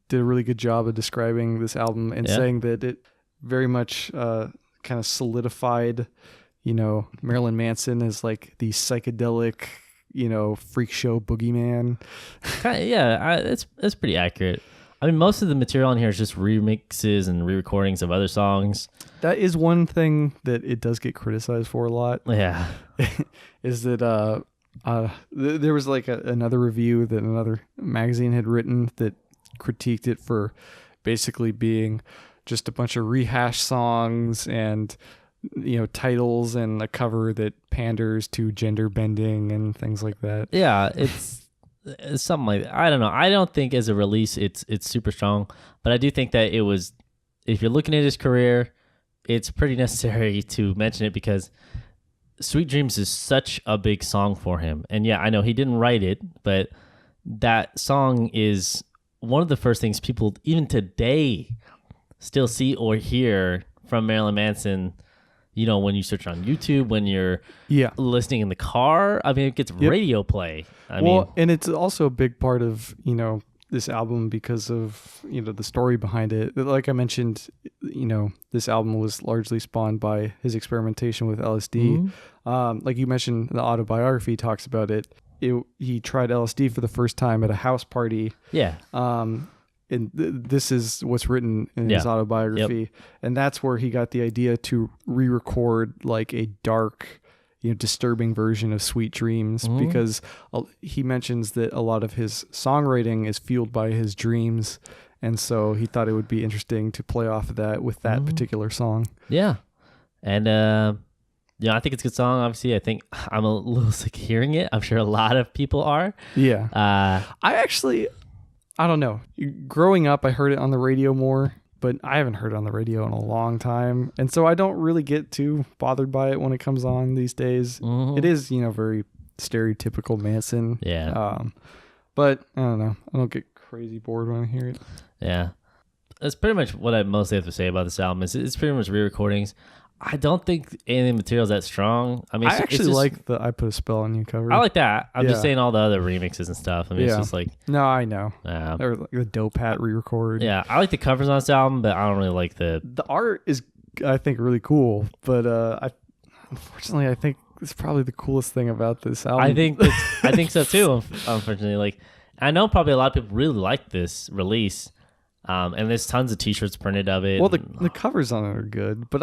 did a really good job of describing this album and saying that it very much kind of solidified, Marilyn Manson as like the psychedelic, freak show boogeyman. It's pretty accurate. I mean, most of the material on here is just remixes and re-recordings of other songs. That is one thing that it does get criticized for a lot. Yeah. Is that There was like another review that another magazine had written that critiqued it for basically being just a bunch of rehash songs and titles and a cover that panders to gender bending and things like that. Yeah, it's something like that. I don't know. I don't think as a release it's super strong, but I do think that it was. If you're looking at his career, it's pretty necessary to mention it because Sweet Dreams is such a big song for him. And yeah, I know he didn't write it, but that song is one of the first things people even today still see or hear from Marilyn Manson. When you search on YouTube, when you're listening in the car, I mean, it gets radio play. I mean, and it's also a big part of, this album because of, the story behind it. Like I mentioned, this album was largely spawned by his experimentation with LSD. Like you mentioned, the autobiography talks about it. He tried LSD for the first time at a house party. Yeah. And this is what's written in his autobiography. And that's where he got the idea to re-record like a dark, disturbing version of Sweet Dreams, because he mentions that a lot of his songwriting is fueled by his dreams. And so he thought it would be interesting to play off of that with that particular song. Yeah. And, I think it's a good song. Obviously, I think I'm a little sick of hearing it. I'm sure a lot of people are. Yeah. I don't know. Growing up, I heard it on the radio more, but I haven't heard it on the radio in a long time. And so I don't really get too bothered by it when it comes on these days. It is, very stereotypical Manson. Yeah. But I don't know. I don't get crazy bored when I hear it. Yeah. That's pretty much what I mostly have to say about this album. It's pretty much re-recordings. I don't think any of the material is that strong. I mean, I actually like the I Put a Spell on You cover. I like that. I'm just saying all the other remixes and stuff. I mean, it's just like... No, I know. Or like the Dope Hat re-record. Yeah, I like the covers on this album, but I don't really like the... The art is, I think, really cool, but unfortunately, I think it's probably the coolest thing about this album. I think so too, unfortunately. Like, I know probably a lot of people really like this release. And there's tons of t-shirts printed of it. Well, the covers on it are good, but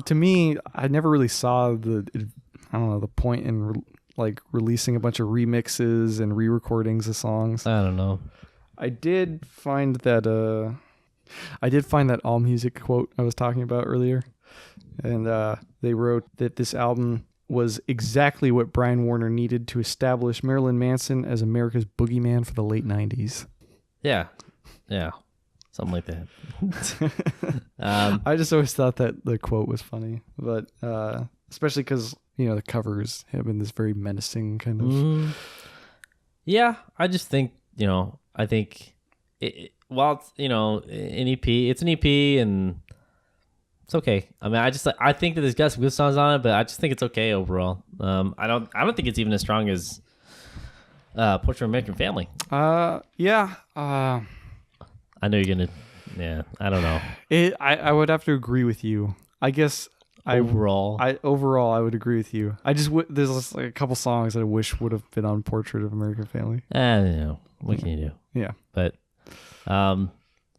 to me, I never really saw the point in releasing a bunch of remixes and re-recordings of songs. I don't know. I did find that AllMusic quote I was talking about earlier, and they wrote that this album was exactly what Brian Warner needed to establish Marilyn Manson as America's boogeyman for the late 90s. Yeah. Something like that. I just always thought that the quote was funny, but especially because the covers have been this very menacing kind of. Yeah, I just think I think while it's an EP, it's an EP and it's okay. I mean, I think that there's got some good songs on it, but I just think it's okay overall. I don't think it's even as strong as Portrait of an American Family. Yeah. I know you're gonna. Yeah, I don't know. I would have to agree with you. I guess overall, I would agree with you. I just there's just like a couple songs that I wish would have been on Portrait of an American Family. What can you do? Yeah, but so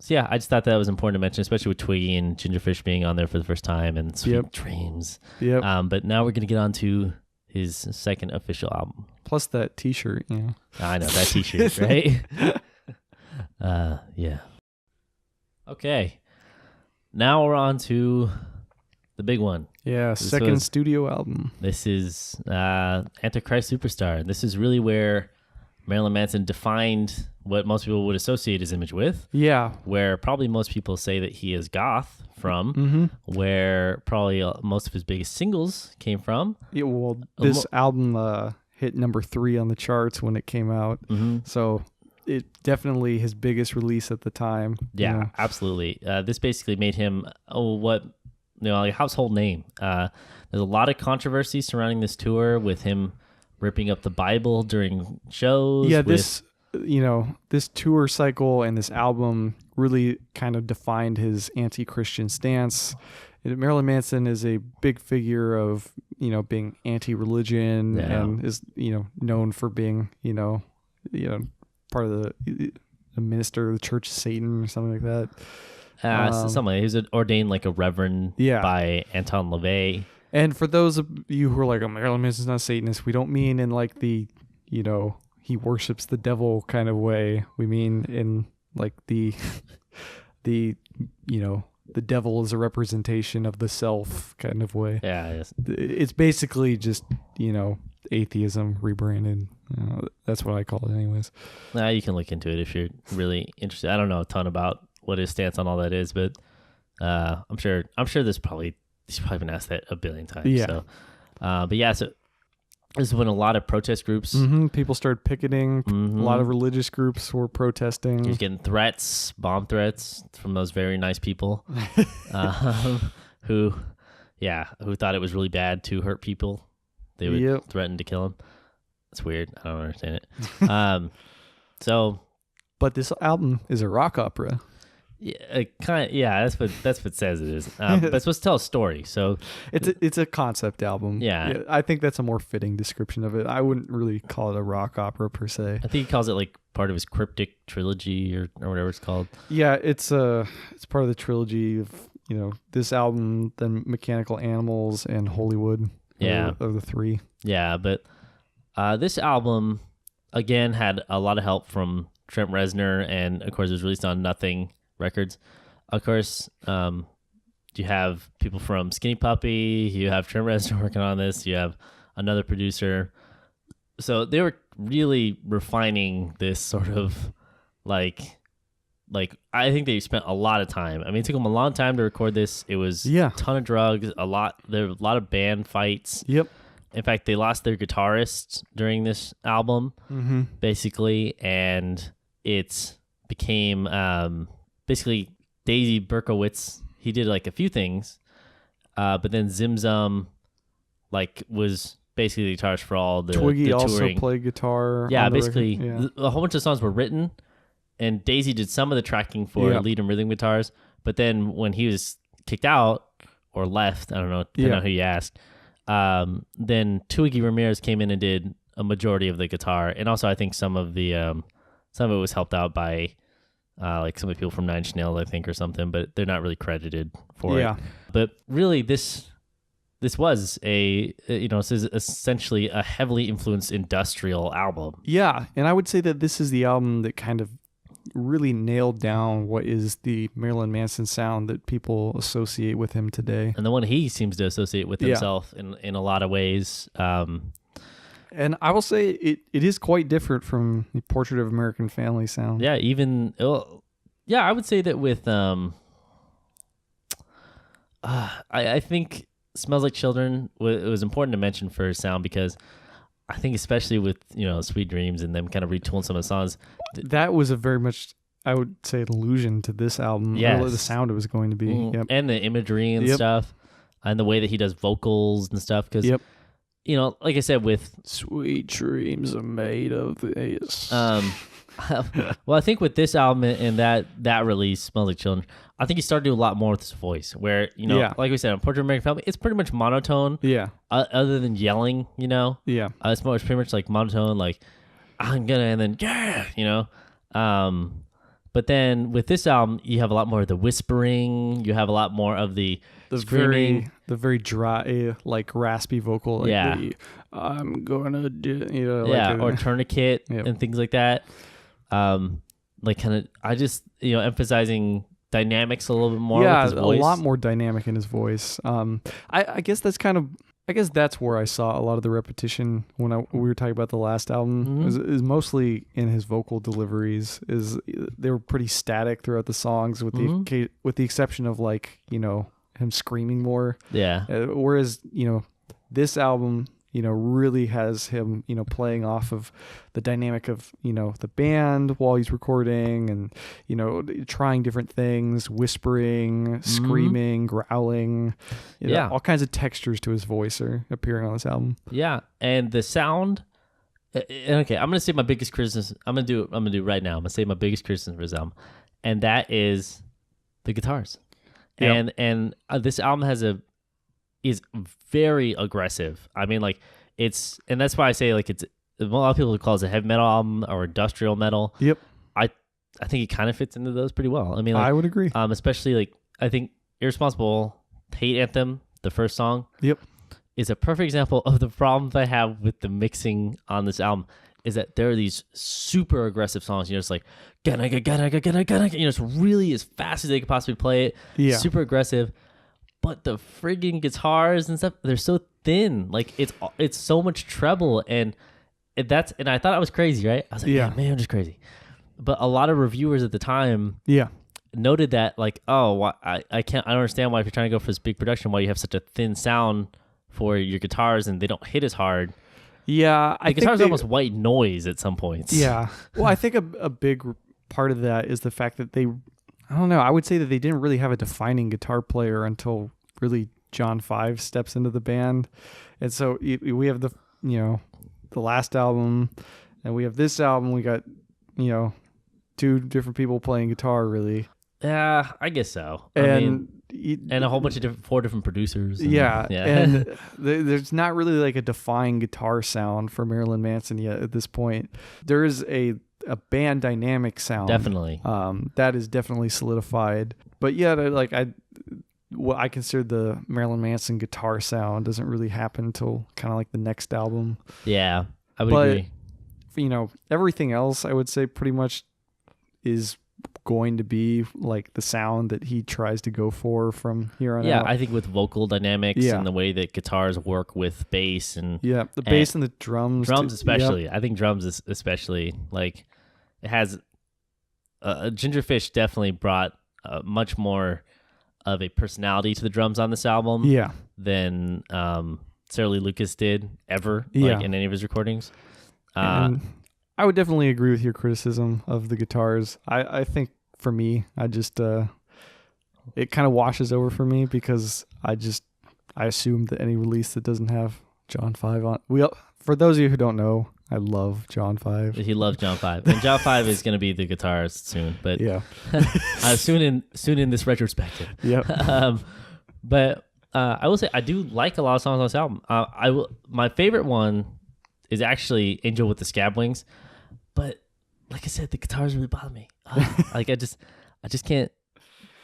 yeah, I just thought that was important to mention, especially with Twiggy and Gingerfish being on there for the first time and Sweet Dreams. Yep. But now we're gonna get on to his second official album. Plus that T-shirt. Yeah. I know that T-shirt, right? Yeah. Okay. Now we're on to the big one. Yeah, second studio album. This is Antichrist Superstar. This is really where Marilyn Manson defined what most people would associate his image with. Yeah. Where probably most people say that he is goth from, where probably most of his biggest singles came from. Yeah, well, this album hit number 3 on the charts when it came out. So it definitely his biggest release at the time. Yeah, absolutely. This basically made him like a household name. There's a lot of controversy surrounding this tour with him ripping up the Bible during shows. Yeah, this tour cycle and this album really kind of defined his anti-Christian stance. Marilyn Manson is a big figure of being anti-religion and is known for being part of the minister of the Church of Satan or something like that. He was ordained like a reverend by Anton LaVey. And for those of you who are like, oh, Marilyn Manson's not a Satanist, we don't mean in like the, he worships the devil kind of way. We mean in like the the devil is a representation of the self kind of way. Yeah, yes. It's basically just, atheism rebranded. That's what I call it anyways. Nah, you can look into it if you're really interested. I don't know a ton about what his stance on all that is, but I'm sure he's probably been asked that a billion times. Yeah. So, but yeah, so this is when a lot of protest groups, people started picketing. A lot of religious groups were protesting. He was getting threats, bomb threats from those very nice people, who thought it was really bad to hurt people. They would threaten to kill him. It's weird. I don't understand it. But this album is a rock opera. Yeah, that's what it says it is. But it's supposed to tell a story, so it's a concept album. Yeah, I think that's a more fitting description of it. I wouldn't really call it a rock opera per se. I think he calls it like part of his cryptic trilogy or whatever it's called. Yeah, it's part of the trilogy of this album, then Mechanical Animals and Hollywood. Yeah, of the three. Yeah, but this album again had a lot of help from Trent Reznor, and of course it was released on Nothing Records. Of course, you have people from Skinny Puppy, you have Trent Reznor working on this, you have another producer. So they were really refining this sort of like I think they spent a lot of time. I mean, it took them a long time to record this. It was a ton of drugs, there were a lot of band fights. Yep. In fact, they lost their guitarist during this album, basically, and it became basically Daisy Berkowitz. He did like a few things, but then Zimzum was basically the guitarist for all the Twiggy the also touring. played guitar. Yeah, basically a whole bunch of songs were written, and Daisy did some of the tracking for lead and rhythm guitars. But then when he was kicked out or left, I don't know, depending on who you asked, then Twiggy Ramirez came in and did a majority of the guitar, and also I think some of it was helped out by like some of the people from Nine Inch Nails, I think, or something, but they're not really credited for it. But really, this was this is essentially a heavily influenced industrial album. Yeah, and I would say that this is the album that kind of really nailed down what is the Marilyn Manson sound that people associate with him today. And the one he seems to associate with himself in a lot of ways. And I will say it is quite different from the Portrait of American Family sound. Yeah, I would say that with I think Smells Like Children, it was important to mention for his sound because I think especially with, Sweet Dreams and them kind of retooling some of the songs. That was a very much, I would say, an allusion to this album. Yes. The sound it was going to be. Yep. And the imagery and stuff. And the way that he does vocals and stuff. Because, like I said, with... Sweet dreams are made of this. Well, I think with this album and that release, Smells Like Children, I think he started doing a lot more with his voice. Where, like we said, on Portrait of American Family, it's pretty much monotone. Yeah. Other than yelling, Yeah. It's pretty much like monotone, like, I'm gonna, and then, But then with this album, you have a lot more of the whispering. You have a lot more of the screaming. very dry, like raspy vocal. Like I'm gonna do, or Tourniquet and things like that. Like kind of, I just, emphasizing dynamics a little bit more. Yeah, with his voice. A lot more dynamic in his voice. I guess that's where I saw a lot of the repetition when we were talking about the last album. Is mostly in his vocal deliveries. They were pretty static throughout the songs, with the exception of him screaming more. Yeah. Whereas this album really has him playing off of the dynamic of the band while he's recording, and trying different things, whispering, screaming, growling, all kinds of textures to his voice are appearing on this album. Yeah, and the sound. Okay, I'm gonna say my biggest criticism. I'm gonna do it right now. I'm gonna say my biggest criticism for this album, and that is the guitars. Yep. And this album is very aggressive. I mean, and that's why I say it's a lot of people call it a heavy metal album or industrial metal. Yep. I think it kind of fits into those pretty well. I mean, I would agree. Especially I think Irresponsible, Hate Anthem, the first song. Yep. is a perfect example of the problems I have with the mixing on this album. Is that there are these super aggressive songs, it's like gonna, it's really as fast as they could possibly play it. Yeah. Super aggressive. But the friggin' guitars and stuff, they're so thin. Like it's so much treble, and I thought I was crazy, right? I was like, yeah, maybe I'm just crazy. But a lot of reviewers at the time, noted that like, oh, I don't understand why if you're trying to go for this big production, why you have such a thin sound for your guitars and they don't hit as hard. Yeah, the guitars are almost white noise at some points. Yeah, well, I think a big part of that is the fact that I don't know. I would say that they didn't really have a defining guitar player until really John 5 steps into the band. And so we have the last album and we have this album. We got, two different people playing guitar really. Yeah, I guess so. And a whole bunch of 4 different producers. And there's not really like a defined guitar sound for Marilyn Manson yet at this point. There is a band dynamic sound. Definitely. That is definitely solidified. But yeah, like what I consider the Marilyn Manson guitar sound doesn't really happen until kind of like the next album. Yeah, I would agree. Everything else I would say pretty much is going to be like the sound that he tries to go for from here on out. Yeah, I think with vocal dynamics and the way that guitars work with bass and the bass and the drums especially. I think drums is especially like it has Gingerfish definitely brought much more of a personality to the drums on this album than Sarah Lee Lucas did ever in any of his recordings. And I would definitely agree with your criticism of the guitars. I think for me, I just it kind of washes over for me because I assume that any release that doesn't have John 5 on. For those of you who don't know, I love John 5. He loves John 5, and John 5 is going to be the guitarist soon. But soon in this retrospective. But I will say I do like a lot of songs on this album. My favorite one is actually Angel with the Scab Wings. But like I said, the guitars really bother me. Like I just can't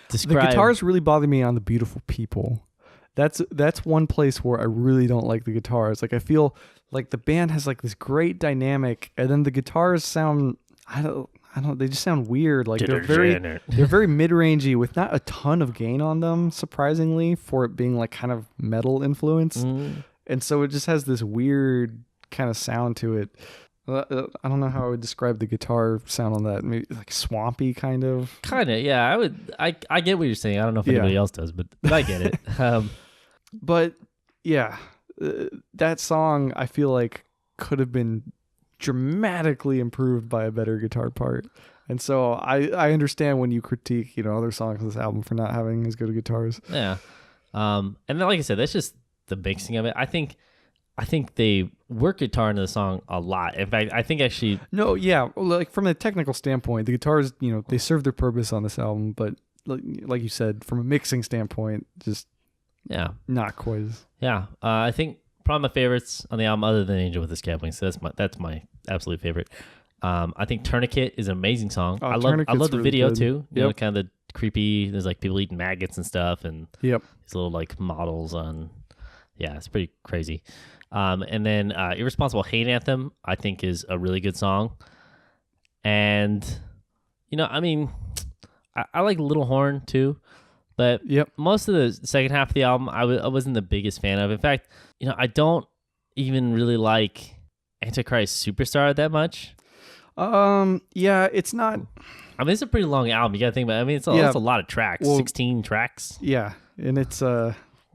describe. The guitars really bother me on The Beautiful People. That's one place where I really don't like the guitars. Like I feel like the band has like this great dynamic, and then the guitars sound I don't they just sound weird. Like they're very mid-rangey with not a ton of gain on them, surprisingly, for it being like kind of metal influence. And so it just has this weird kind of sound to it. I don't know how I would describe the guitar sound on that. Maybe like swampy kind of. Yeah. I get what you're saying. I don't know if anybody else does, but I get it. But yeah, that song I feel like could have been dramatically improved by a better guitar part. And so I understand when you critique, other songs on this album for not having as good of guitars. Yeah. And then, like I said, that's just the mixing of it. I think they work guitar into the song a lot. In fact, I think actually... No, yeah. Like from a technical standpoint, the guitars, they serve their purpose on this album, but like you said, from a mixing standpoint, just not quite as... Yeah. I think probably my favorites on the album other than Angel with the Scab Wings. So that's my absolute favorite. I think Tourniquet is an amazing song. I love the really video good. Too. You know, kind of the creepy, there's like people eating maggots and stuff and these little like models on... Yeah, it's pretty crazy. And then Irresponsible Hate Anthem, I think, is a really good song. And, I mean, I like Little Horn, too. But most of the second half of the album, I wasn't the biggest fan of. In fact, I don't even really like Antichrist Superstar that much. Yeah, it's not... I mean, it's a pretty long album. You got to think about it. I mean, it's a lot of tracks, 16 tracks. Yeah, and it's...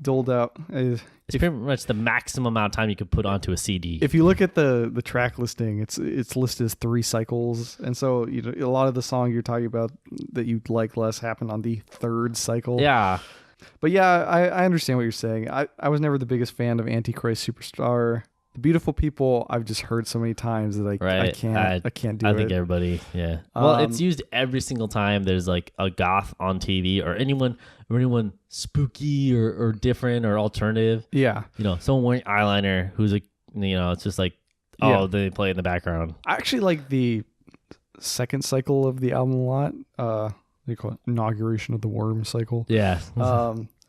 doled out. It's pretty much the maximum amount of time you could put onto a CD. If you look at the track listing, it's listed as 3 cycles, and so a lot of the song you're talking about that you like less happened on the 3rd cycle. Yeah, but yeah, I understand what you're saying. I was never the biggest fan of Antichrist Superstar. The Beautiful People, I've just heard so many times that I can't do it. I think everybody, well, it's used every single time there's like a goth on TV or anyone spooky or different or alternative. Yeah. Someone wearing eyeliner who's like, it's just like, they play in the background. I actually like the 2nd cycle of the album a lot. They call it Inauguration of the Worm cycle. Yeah.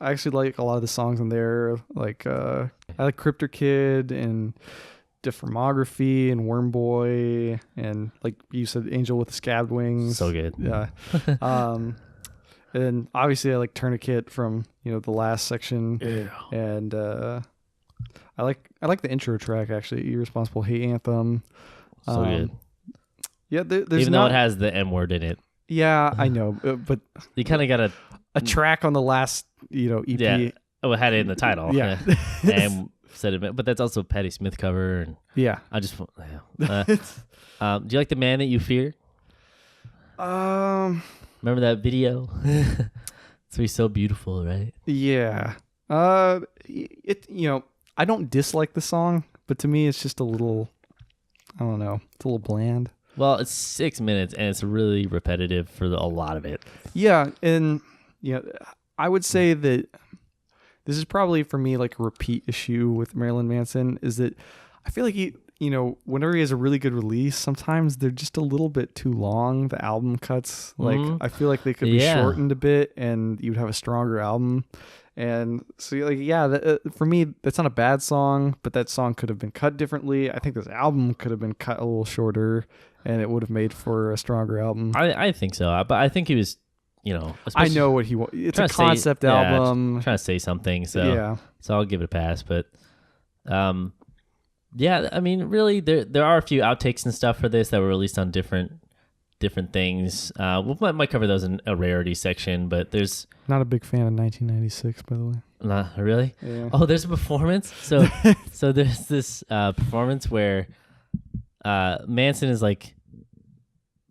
I actually like a lot of the songs on there. Like I like Cryptor Kid and Deformography and Worm Boy and like you said, Angel with the Scabbed Wings. So good. Yeah. And obviously I like Tourniquet from the last section. Yeah. And I like the intro track actually, Irresponsible Hate Anthem. So good. Yeah, there's even though it has the M word in it. Yeah, I know, but you kind of got a track on the last EP. Yeah, it had it in the title. Yeah, and said it, but that's also Patti Smith cover. And yeah, I just do you like The Man That You Fear? Remember that video? It's really so beautiful, right? Yeah. I don't dislike the song, but to me it's just a little, I don't know, it's a little bland. Well, it's 6 minutes and it's really repetitive for a lot of it. Yeah, and I would say that this is probably for me like a repeat issue with Marilyn Manson is that I feel like he, whenever he has a really good release, sometimes they're just a little bit too long, the album cuts. Like I feel like they could be shortened a bit and you'd have a stronger album. And so like, for me, that's not a bad song, but that song could have been cut differently. I think this album could have been cut a little shorter and it would have made for a stronger album. I think so, but I think he was, I know what he wants. It's a concept album. Trying to say something, so I'll give it a pass. But, yeah, I mean, really, there are a few outtakes and stuff for this that were released on different things. We might cover those in a rarity section, but there's not a big fan of 1996, by the way. Not really. Yeah. Oh, there's a performance. So there's this performance where Manson is like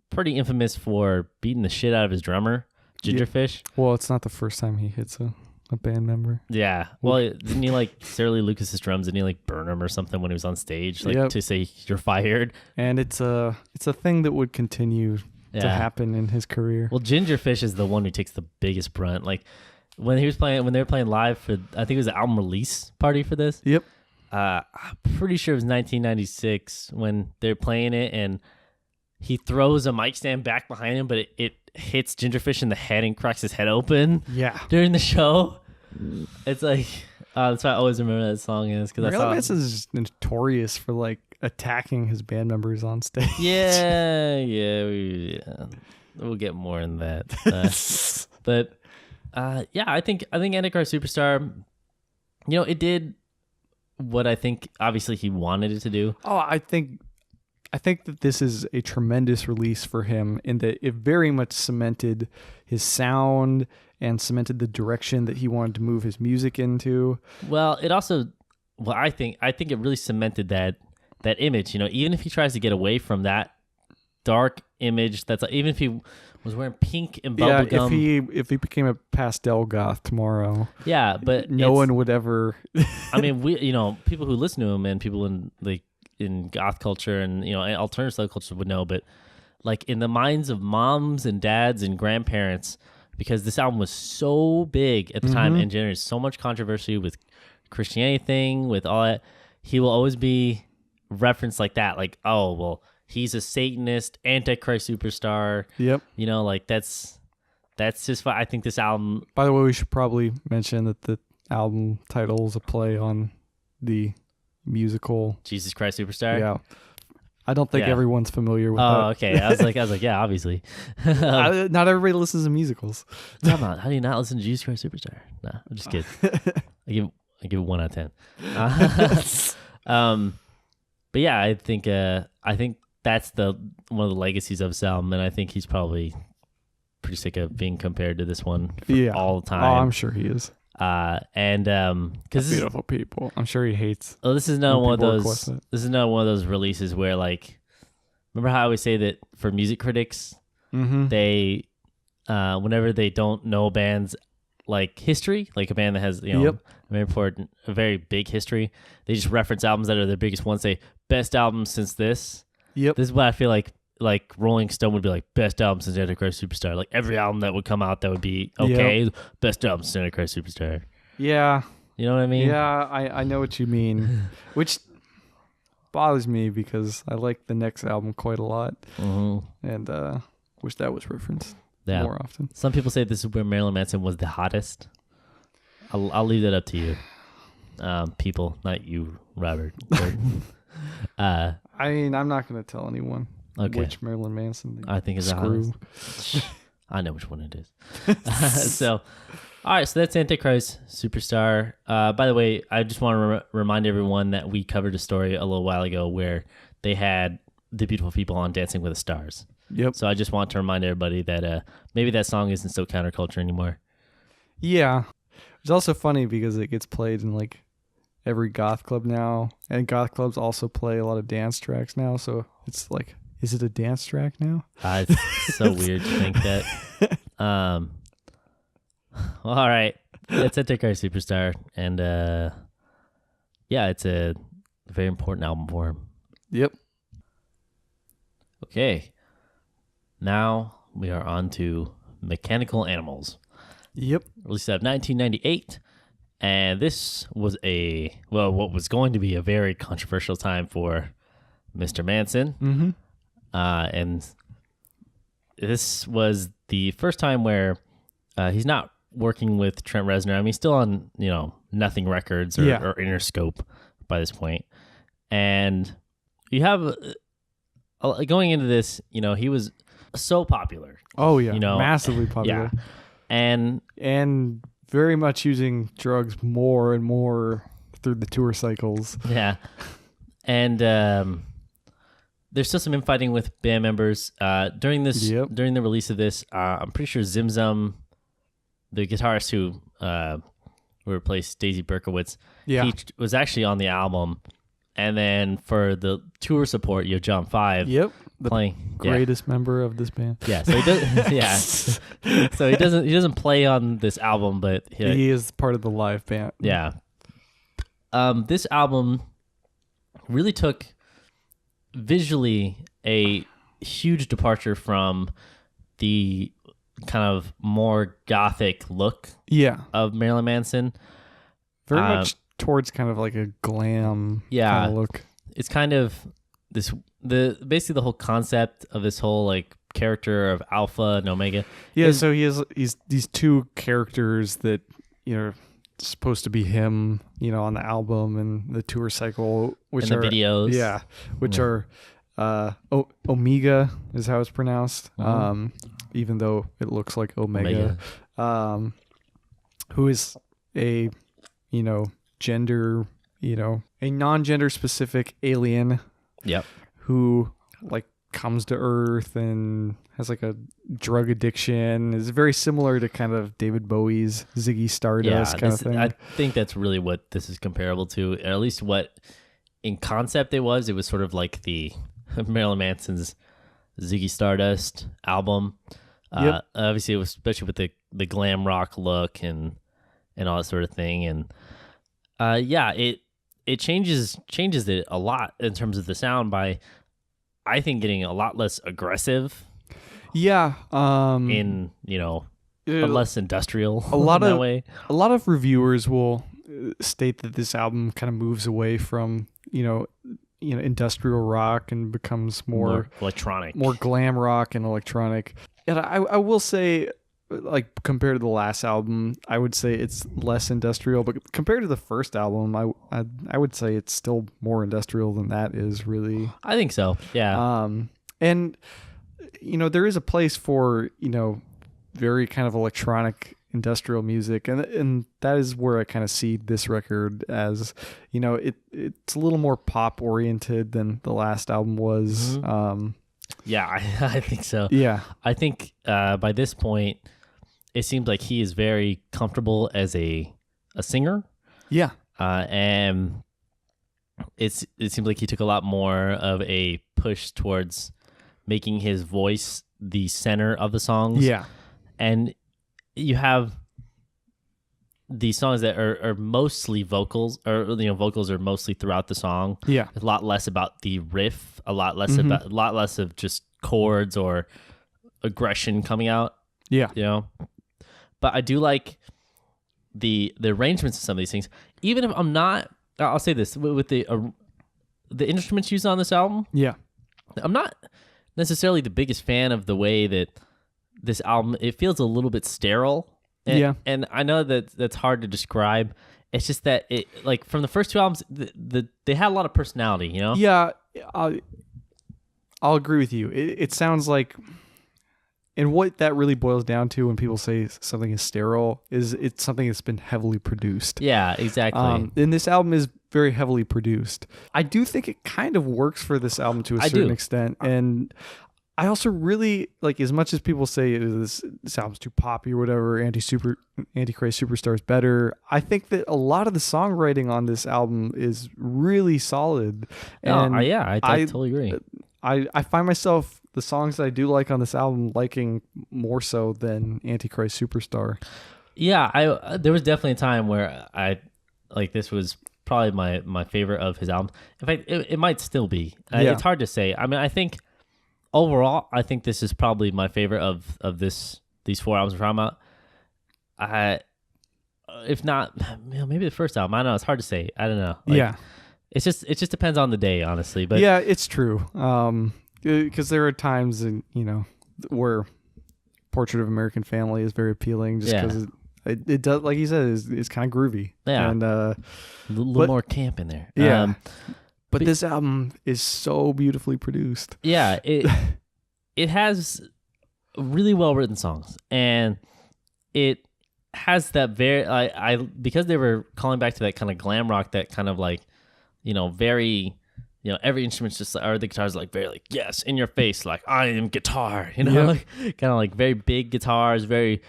pretty infamous for beating the shit out of his drummer, Gingerfish. Well, it's not the first time he hits a band member. Yeah. Well, didn't he like Sarah Lee Lucas's drums? Didn't he like burn him or something when he was on stage, like to say you're fired? And it's a thing that would continue to happen in his career. Well, Gingerfish is the one who takes the biggest brunt. Like when they were playing live for, I think it was the album release party for this. Yep. I'm pretty sure it was 1996 when they're playing it, and he throws a mic stand back behind him, but it hits Gingerfish in the head and cracks his head open. Yeah. During the show, it's like that's why I always remember that song is because Marilyn Manson is notorious for like attacking his band members on stage. Yeah, we'll get more in that. But I think Antichrist Superstar, it did what I think obviously he wanted it to do. Oh, I think that this is a tremendous release for him in that it very much cemented his sound and cemented the direction that he wanted to move his music into. Well, it also, I think it really cemented that image. Even if he tries to get away from that dark image, that's like, even if he was wearing pink and bubblegum. If he became a pastel goth tomorrow. Yeah, but no one would ever. I mean, people who listen to him and people in goth culture and alternative culture would know, but like in the minds of moms and dads and grandparents, because this album was so big at the time and generated so much controversy with Christianity thing, with all that, he will always be referenced like that, like, oh well, he's a Satanist, Antichrist Superstar. Yep. Like that's just why I think this album. By the way, we should probably mention that the album title is a play on the musical Jesus Christ Superstar. Yeah. I don't think everyone's familiar with that. Oh, okay. I was like, yeah, obviously. Not everybody listens to musicals. How do you not listen to Jesus Christ Superstar? Nah, I'm just kidding. I give it 1 out of 10. But yeah, I think that's one of the legacies of this album, and I think he's probably pretty sick of being compared to this one all the time. Oh, I'm sure he is. Because beautiful people, I'm sure he hates. Oh, this is not one of those. This is not one of those releases where, like, remember how I always say that for music critics, they, whenever they don't know bands like history, like a band that has a very important, a very big history, they just reference albums that are their biggest ones. Say best album since this. Yep. This is what I feel like Rolling Stone would be like, best album since Antichrist Superstar. Like every album that would come out that would be okay, best album since Antichrist Superstar. Yeah. You know what I mean? Yeah, I know what you mean. Which bothers me because I like the next album quite a lot. And wish that was referenced more often. Some people say this is where Marilyn Manson was the hottest. I'll leave that up to you, people, not you, Robert. I mean, I'm not going to tell anyone which Marilyn Manson. I think is screw. I know which one it is. So, all right. So that's Antichrist Superstar. By the way, I just want to remind everyone that we covered a story a little while ago where they had the beautiful people on Dancing with the Stars. Yep. So I just want to remind everybody that maybe that song isn't so counterculture anymore. Yeah. It's also funny because it gets played in like every goth club now, and goth clubs also play a lot of dance tracks now. So it's like, is it a dance track now? It's so weird to think that. Well, all right. That's Antichrist Superstar, and yeah, it's a very important album for him. Yep. Okay. Now we are on to Mechanical Animals. Yep. Released out of 1998. And this was what was going to be a very controversial time for Mr. Manson. Mm-hmm. And this was the first time where he's not working with Trent Reznor. I mean, he's still on, Nothing Records or Interscope by this point. And you have, going into this, he was so popular. Oh, yeah. Massively popular. Yeah. And very much using drugs more and more through the tour cycles. Yeah. And there's still some infighting with band members. During the release of this, I'm pretty sure Zim Zum, the guitarist who replaced Daisy Berkowitz, he was actually on the album. And then for the tour support, you have John 5. Yep. Playing greatest member of this band. Yeah, so he does. Yeah, so he doesn't play on this album, but he is part of the live band. Yeah. This album really took visually a huge departure from the kind of more gothic look. Of Marilyn Manson. Very much towards kind of like a glam kind of look. It's kind of basically the whole concept of this whole like character of Alpha and Omega. Yeah, so he's these two characters that supposed to be him, on the album and the tour cycle, which and the videos. Yeah, which are Omega is how it's pronounced. Mm-hmm. Even though it looks like Omega. Who is a gender, a non-gender specific alien. Yep. Who like comes to Earth and has like a drug addiction. Is very similar to kind of David Bowie's Ziggy Stardust kind of thing. I think that's really what this is comparable to, or at least what in concept it was. It was sort of like the Marilyn Manson's Ziggy Stardust album. Obviously, it was especially with the glam rock look and all that sort of thing. And it changes it a lot in terms of the sound by, I think, getting a lot less aggressive. Yeah. In less industrial. A lot that of way. A lot of reviewers will state that this album kind of moves away from industrial rock and becomes more electronic, more glam rock and electronic. And I will say, like, compared to the last album, I would say it's less industrial, but compared to the first album, I would say it's still more industrial than that is, really. I think so. Yeah. And there is a place for, very kind of electronic industrial music, and that is where I kind of see this record as, it's a little more pop oriented than the last album was. Mm-hmm. Yeah, I think so. Yeah. I think by this point, it seems like he is very comfortable as a singer. Yeah. And it seems like he took a lot more of a push towards making his voice the center of the songs. Yeah. And you have these songs that are mostly vocals, or vocals are mostly throughout the song. Yeah. A lot less about the riff, a lot less of just chords or aggression coming out. Yeah. But I do like the arrangements of some of these things. Even if I'm not, I'll say this, with the instruments used on this album. Yeah. I'm not necessarily the biggest fan of the way that this album, it feels a little bit sterile. And I know that that's hard to describe. It's just that it, like, from the first two albums, they had a lot of personality, you know? Yeah, I'll agree with you. It sounds like, and what that really boils down to when people say something is sterile is it's something that's been heavily produced. Yeah, exactly. And this album is very heavily produced. I do think it kind of works for this album to a certain extent. And I also really, like, as much as people say this album's too poppy or whatever, Antichrist Superstar is better, I think that a lot of the songwriting on this album is really solid. And I totally agree. I find myself, the songs that I do like on this album, liking more so than Antichrist Superstar. Yeah, there was definitely a time where this was probably my favorite of his albums. In fact, it might still be. It's hard to say. I mean, I think overall, I think this is probably my favorite of these four albums we're talking about. If not, maybe the first album. I don't know. It's hard to say. I don't know. It just depends on the day, honestly. But yeah, it's true. Because there are times, where Portrait of American Family is very appealing, just because it does, like you said, it's kind of groovy. Yeah, and a little more camp in there. Yeah, but this album is so beautifully produced. Yeah, it has really well written songs, and it has that very because they were calling back to that kind of glam rock, that kind of like, very, every instrument's just, or the guitar's like very like, yes, in your face, like, I am guitar, like, kind of like very big guitars, very,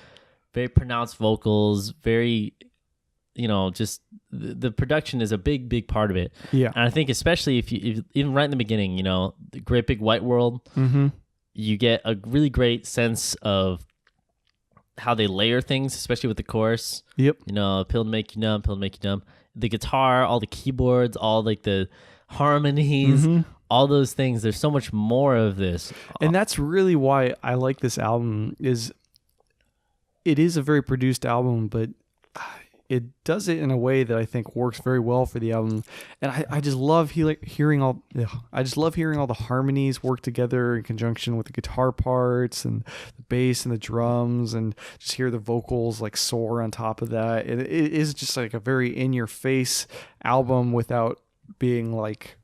very pronounced vocals, very, just the production is a big part of it. Yeah. And I think especially if even right in the beginning, the Great Big White World, you get a really great sense of how they layer things, especially with the chorus. Yep. Pill to make you numb, pill to make you numb. The guitar, all the keyboards, all like the harmonies, all those things. There's so much more of this. And that's really why I like this album. It is a very produced album, but it does it in a way that I think works very well for the album. And I just love hearing all the harmonies work together in conjunction with the guitar parts and the bass and the drums, and just hear the vocals like soar on top of that. It is just like a very in-your-face album without being like,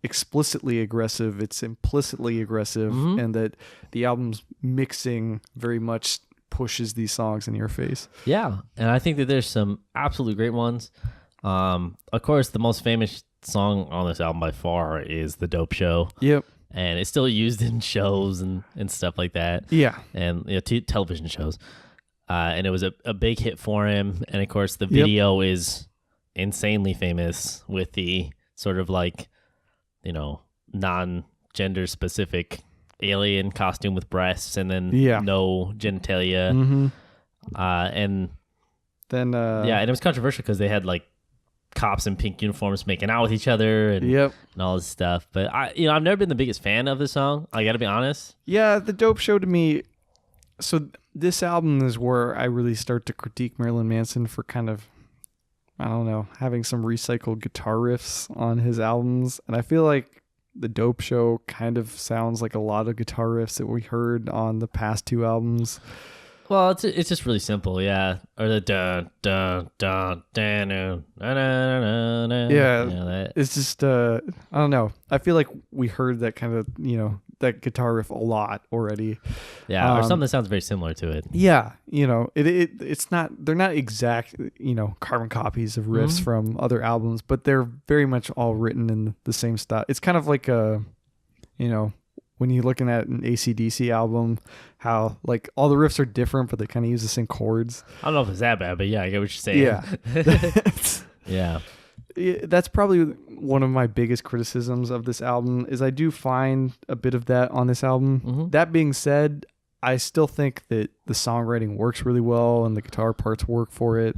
explicitly aggressive. It's implicitly aggressive, and that the album's mixing very much pushes these songs in your face. Yeah, and I think that there's some absolutely great ones. Of course, the most famous song on this album by far is The Dope Show. Yep. And it's still used in shows and stuff like that. Yeah. And television shows. And it was a big hit for him. And of course, the video is insanely famous with the sort of like, non-gender specific alien costume with breasts and then no genitalia. And then and it was controversial because they had like cops in pink uniforms making out with each other and all this stuff. But I've never been the biggest fan of the song. I gotta be honest. Yeah, The Dope Show to me. So this album is where I really start to critique Marilyn Manson for kind of, I don't know, having some recycled guitar riffs on his albums. And I feel like The Dope Show kind of sounds like a lot of guitar riffs that we heard on the past two albums. Well, it's just really simple, yeah. Or the dun dun dun dun dun dun dun. Yeah, it's just I don't know. I feel like we heard that kind of that guitar riff a lot already. Yeah, or something that sounds very similar to it. Yeah, it's not. They're not exact carbon copies of riffs from other albums, but they're very much all written in the same style. It's kind of like when you're looking at an AC/DC album, how like all the riffs are different, but they kind of use the same chords. I don't know if it's that bad, but yeah, I get what you're saying. Yeah. Yeah. That's probably one of my biggest criticisms of this album, is I do find a bit of that on this album. That being said, I still think that the songwriting works really well and the guitar parts work for it.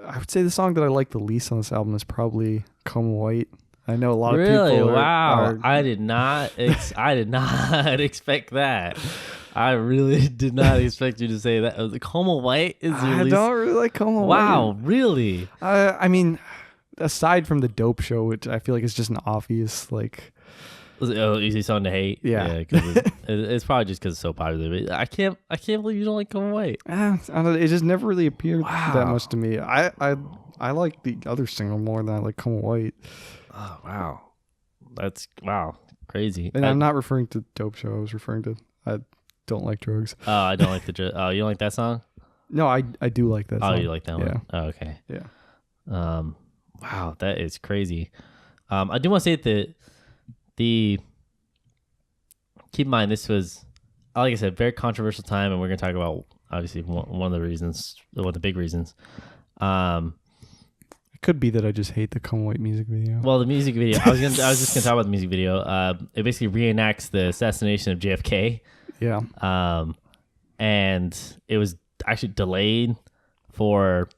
I would say the song that I like the least on this album is probably Come White. I know a lot of people are, I did not expect that. I really did not expect you to say that. Coma White is I don't really like Coma White. Wow, really? I mean, aside from The Dope Show, which I feel like is just an obvious Easy song to hate. Yeah. 'Cause it's probably just because it's so popular. But I can't believe you don't like Come White. I don't know, it just never really appeared that much to me. I like the other single more than I like Come White. Oh wow, that's crazy. And I'm not referring to Dope Show. I was referring to I don't like drugs. Oh, I don't like the. Oh, you don't like that song? No, I do like that song. Oh, you like that one? Yeah. Oh, okay. Yeah. Wow, that is crazy. I do want to say that the keep in mind this was, like I said, very controversial time, and we're going to talk about obviously one of the reasons, one of the big reasons. It could be that I just hate the Come White music video. Well, the music video, I was just gonna talk about the music video. It basically reenacts the assassination of JFK. Yeah. And it was actually delayed for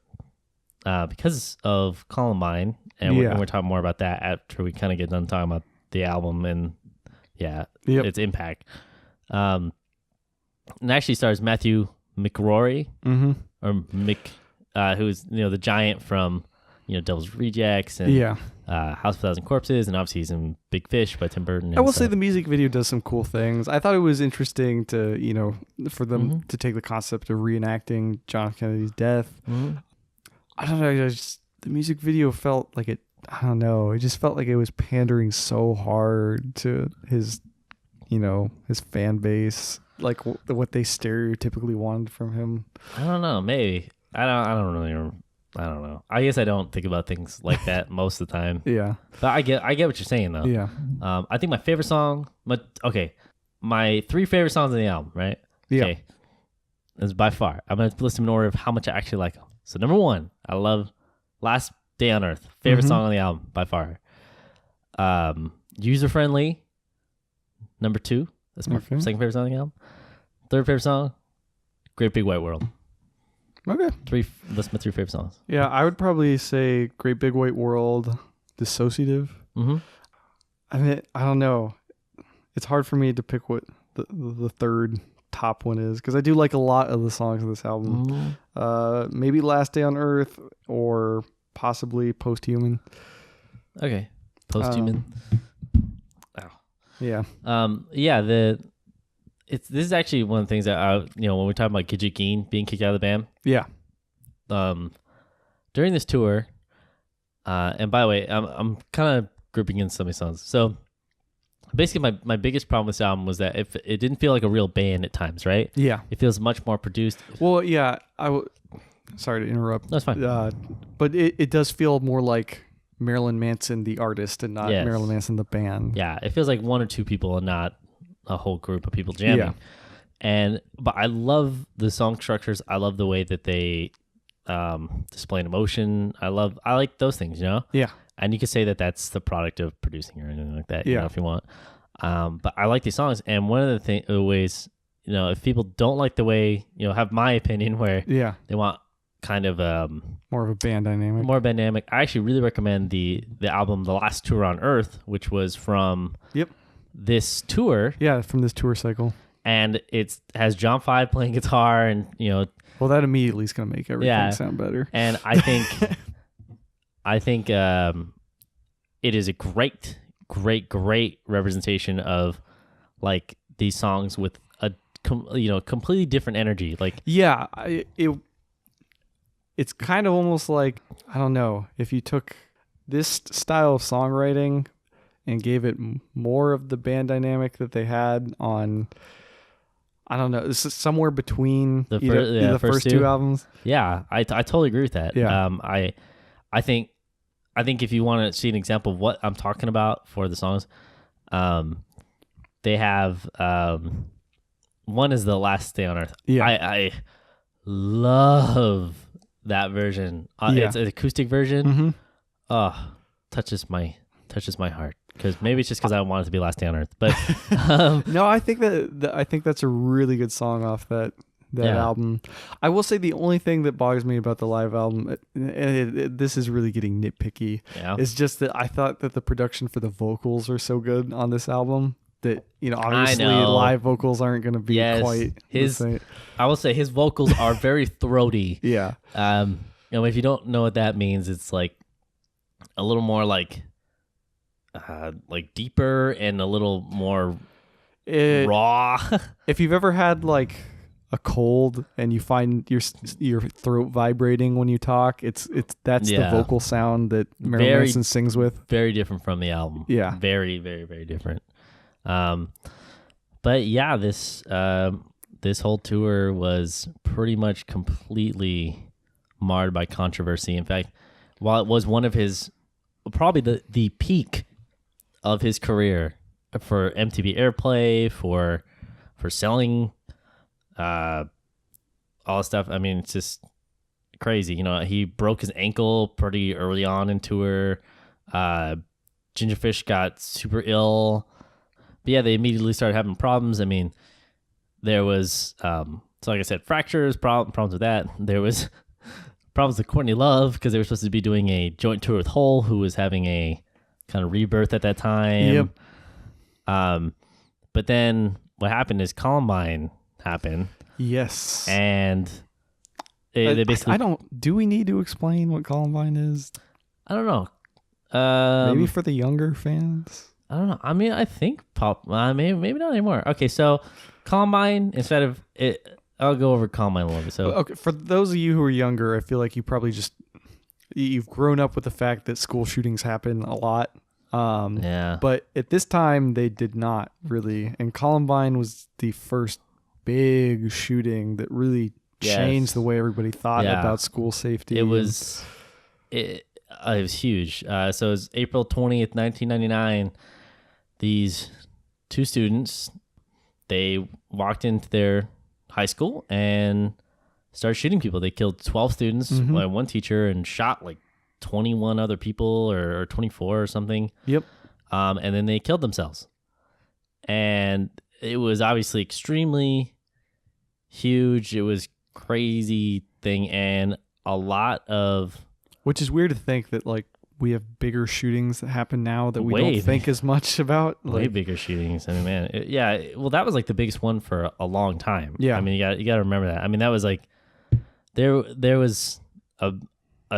because of Columbine, and we're talking more about that after we kind of get done talking about the album and its impact. And actually stars Matthew McRory or Mick, who's the giant from Devil's Rejects and House of a Thousand Corpses, and obviously he's in Big Fish by Tim Burton. I will say the music video does some cool things. I thought it was interesting to for them to take the concept of reenacting John F. Kennedy's death. I don't know. The music video felt like it. I don't know. It just felt like it was pandering so hard to his fan base, like what they stereotypically wanted from him. I don't know. Maybe I don't really. I don't know. I guess I don't think about things like that most of the time. Yeah. But I get what you're saying though. Yeah. I think my favorite song, my 3 favorite songs on the album, right? Yeah. Okay. Is by far. I'm gonna list them in order of how much I actually like them. So number 1, I love Last Day on Earth. Favorite song on the album by far. User Friendly. Number 2. That's my second favorite song on the album. Third favorite song, Great Big White World. Okay. That's my 3 favorite songs. Yeah, I would probably say Great Big White World, Dissociative. I mean, I don't know. It's hard for me to pick what the third top one is, because I do like a lot of the songs on this album. Maybe Last Day on Earth or possibly Posthuman. Okay. Posthuman. Yeah. This is actually one of the things that when we're talking about Gidget Geen being kicked out of the band. Yeah. During this tour, and by the way, I'm kind of grouping in some of these songs. So basically, my biggest problem with this album was that if it didn't feel like a real band at times, right? Yeah. It feels much more produced. Well, yeah. Sorry to interrupt. That's fine. But it does feel more like Marilyn Manson the artist and not Marilyn Manson the band. Yeah, it feels like 1 or 2 people and not a whole group of people jamming. Yeah. But I love the song structures. I love the way that they display an emotion. I like those things, Yeah. And you could say that that's the product of producing or anything like that, if you want. But I like these songs. And one of the ways, if people don't like the way, have my opinion where they want kind of more of a band dynamic. I actually really recommend the album The Last Tour on Earth, which was from this tour. Yeah, from this tour cycle. And it has John 5 playing guitar and, Well, that immediately is going to make everything sound better. And I think it is a great representation of like these songs with a completely different energy. Like it's kind of almost like, I don't know, if you took this style of songwriting and gave it more of the band dynamic that they had on, I don't know, this is somewhere between the first 2 albums. Yeah, I totally agree with that. Yeah. I think if you want to see an example of what I'm talking about for the songs, they have one is The Last Day on Earth. Yeah. I love that version. It's an acoustic version. Touches my heart. Because maybe it's just because I want it to be Last Day on Earth, but no, I think that's a really good song off that album. I will say the only thing that bothers me about the live album, and this is really getting nitpicky, is just that I thought that the production for the vocals are so good on this album that obviously live vocals aren't going to be quite his. I will say his vocals are very throaty. Yeah. If you don't know what that means, it's like a little more like like deeper and a little more It, raw. if you've ever had like a cold and you find your throat vibrating when you talk, that's the vocal sound that Marilyn Manson sings with. Very different from the album. Yeah, very, very, very different. But yeah, this whole tour was pretty much completely marred by controversy. In fact, while it was one of his, probably the peak of his career for MTV airplay, for selling all this stuff, I mean, it's just crazy. He broke his ankle pretty early on in tour. Gingerfish got super ill. But yeah, they immediately started having problems. I mean, there was, so like I said, fractures, problems with that. There was problems with Courtney Love because they were supposed to be doing a joint tour with Hole, who was having a kind of rebirth at that time. Yep. But then what happened is Columbine happened. Yes. And they basically... Do we need to explain what Columbine is? I don't know. Maybe for the younger fans? I don't know. I mean, I think maybe not anymore. Okay, so Columbine, instead of it, I'll go over Columbine a little bit. So, okay, for those of you who are younger, I feel like you probably you've grown up with the fact that school shootings happen a lot. Yeah. But at this time, they did not really. And Columbine was the first big shooting that really changed the way everybody thought about school safety. It was huge. So it was April 20th, 1999. These two students, they walked into their high school and started shooting people. They killed 12 students, one teacher, and shot like 21 other people or 24 or something. Yep. And then they killed themselves. And it was obviously extremely huge. It was crazy thing, and a lot of... Which is weird to think that like we have bigger shootings that happen now that we don't think as much about. Way bigger shootings. I mean, man, well, that was like the biggest one for a long time. Yeah. I mean, you got to remember that. I mean, that was like there was a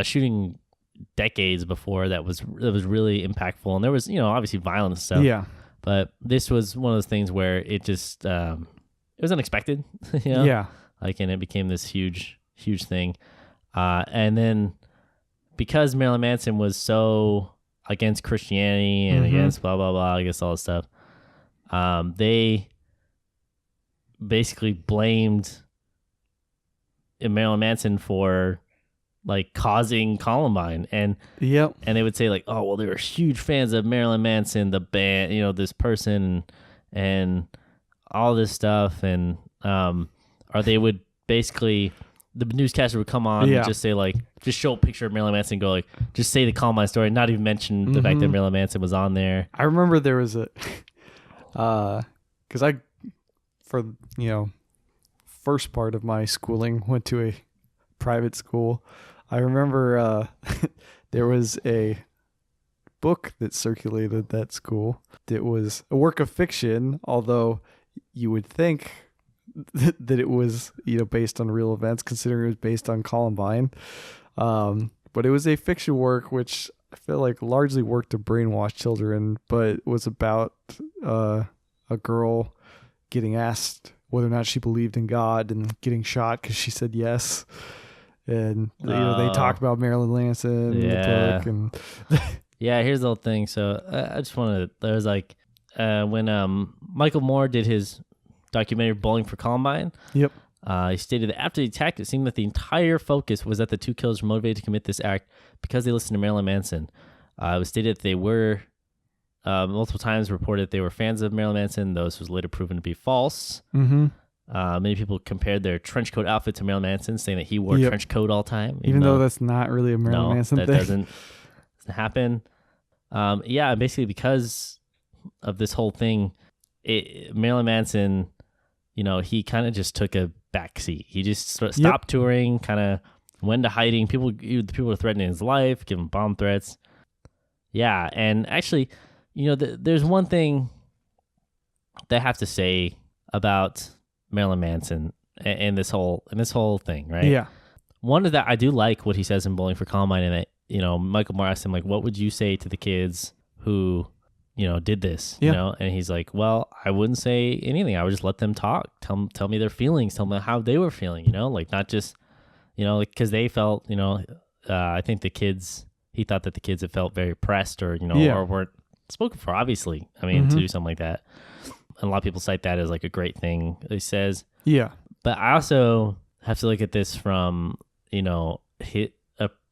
shooting decades before that was really impactful, and there was obviously violent stuff. Yeah. But this was one of those things where it just it was unexpected. Yeah. Like, and it became this huge thing, and then. Because Marilyn Manson was so against Christianity and against blah, blah, blah, against all this stuff, they basically blamed Marilyn Manson for like causing Columbine. And they would say like, oh, well, they were huge fans of Marilyn Manson, the band, this person and all this stuff. And, or they would basically... The newscaster would come on and just say like, just show a picture of Marilyn Manson and go like, just say the Columbine story, not even mention the fact that Marilyn Manson was on there. I remember there was because first part of my schooling went to a private school. I remember there was a book that circulated at that school. It was a work of fiction, although you would think that it was based on real events, considering it was based on Columbine, but it was a fiction work which I feel like largely worked to brainwash children, but it was about a girl getting asked whether or not she believed in God and getting shot because she said yes, and they talk about Marilyn Manson in the book. And yeah, here's the whole thing. So I just wanted there was like when Michael Moore did his documentary Bowling for Columbine. Yep. He stated that after the attack, it seemed that the entire focus was that the two killers were motivated to commit this act because they listened to Marilyn Manson. It was stated that they were multiple times reported they were fans of Marilyn Manson. Those was later proven to be false. Many people compared their trench coat outfit to Marilyn Manson, saying that he wore a trench coat all the time. Even though that's not really a Marilyn Manson thing. That doesn't happen. Basically because of this whole thing, Marilyn Manson... he kind of just took a backseat. He just stopped touring, kind of went to hiding. People were threatening his life, giving bomb threats. Yeah, and actually, there's one thing that I have to say about Marilyn Manson and this whole thing, right? Yeah. One is that I do like what he says in Bowling for Columbine, and that Michael Moore asked him like, what would you say to the kids who did this, Yeah. and he's like, well, I wouldn't say anything. I would just let them talk, tell me their feelings, tell me how they were feeling, like not just, because they felt, I think he thought that the kids had felt very pressed or, or weren't spoken for, obviously. I mean, to do something like that. And a lot of people cite that as like a great thing, he says. Yeah. But I also have to look at this from, a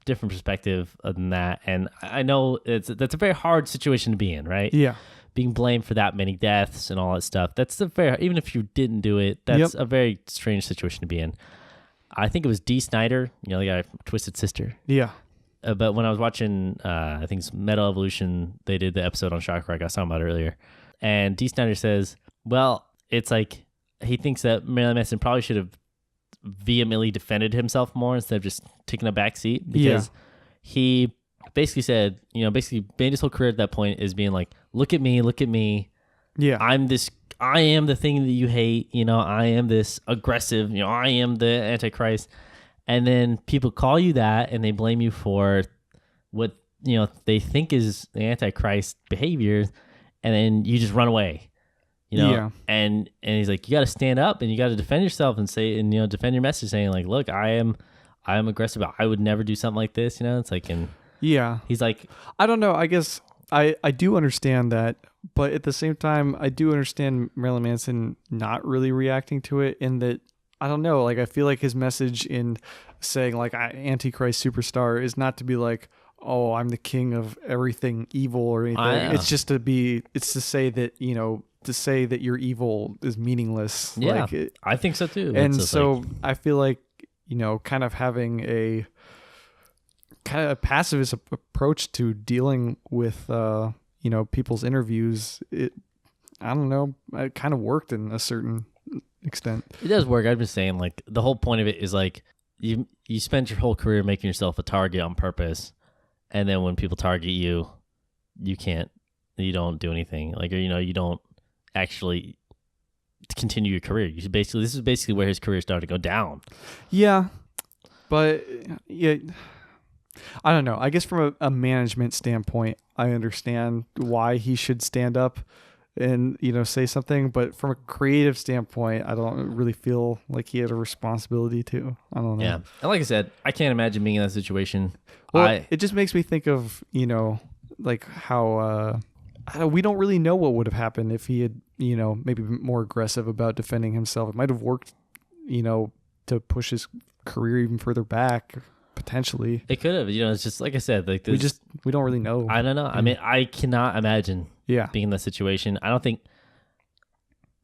different perspective than that. And I know that's a very hard situation to be in, right? Yeah. Being blamed for that many deaths and all that stuff. That's even if you didn't do it, that's a very strange situation to be in. I think it was Dee Snider, the guy from Twisted Sister. Yeah. But when I was watching, I think it's Metal Evolution, they did the episode on Shock Rock I was talking about earlier. And Dee Snider says, well, it's like he thinks that Marilyn Manson probably should have vehemently defended himself more instead of just taking a back seat, because he basically said, basically made his whole career at that point is being like, look at me. Yeah. I am the thing that you hate. I am this aggressive, I am the Antichrist. And then people call you that and they blame you for what, they think is the Antichrist behavior. And then you just run away, and he's like, you got to stand up and you got to defend yourself and say, and, defend your message, saying like, look, I am aggressive. I would never do something like this. It's like, and he's like, I don't know. I guess I do understand that, but at the same time, I do understand Marilyn Manson not really reacting to it, in that, I don't know, like, I feel like his message in saying like Antichrist Superstar is not to be like, oh, I'm the king of everything evil or anything. It's just it's to say that, to say that your evil is meaningless. Yeah, I think so too. And so I feel like, kind of having a kind of a pacifist approach to dealing with, people's interviews, I don't know, it kind of worked in a certain extent. It does work. I'm just saying, like, the whole point of it is like you spent your whole career making yourself a target on purpose, and then when people target you, you don't do anything. Like, or, you don't actually continue your career. This is basically where his career started to go down. Yeah, but yeah, I don't know. I guess from a management standpoint, I understand why he should stand up and, say something, but from a creative standpoint, I don't really feel like he had a responsibility to. I don't know. Yeah. And like I said, I can't imagine being in that situation. Well, it just makes me think of, like how we don't really know what would have happened if he had, maybe been more aggressive about defending himself. It might have worked, to push his career even further back, potentially. It could have. It's just like I said, like this, we don't really know. I don't know. I mean, I cannot imagine being in that situation. I don't think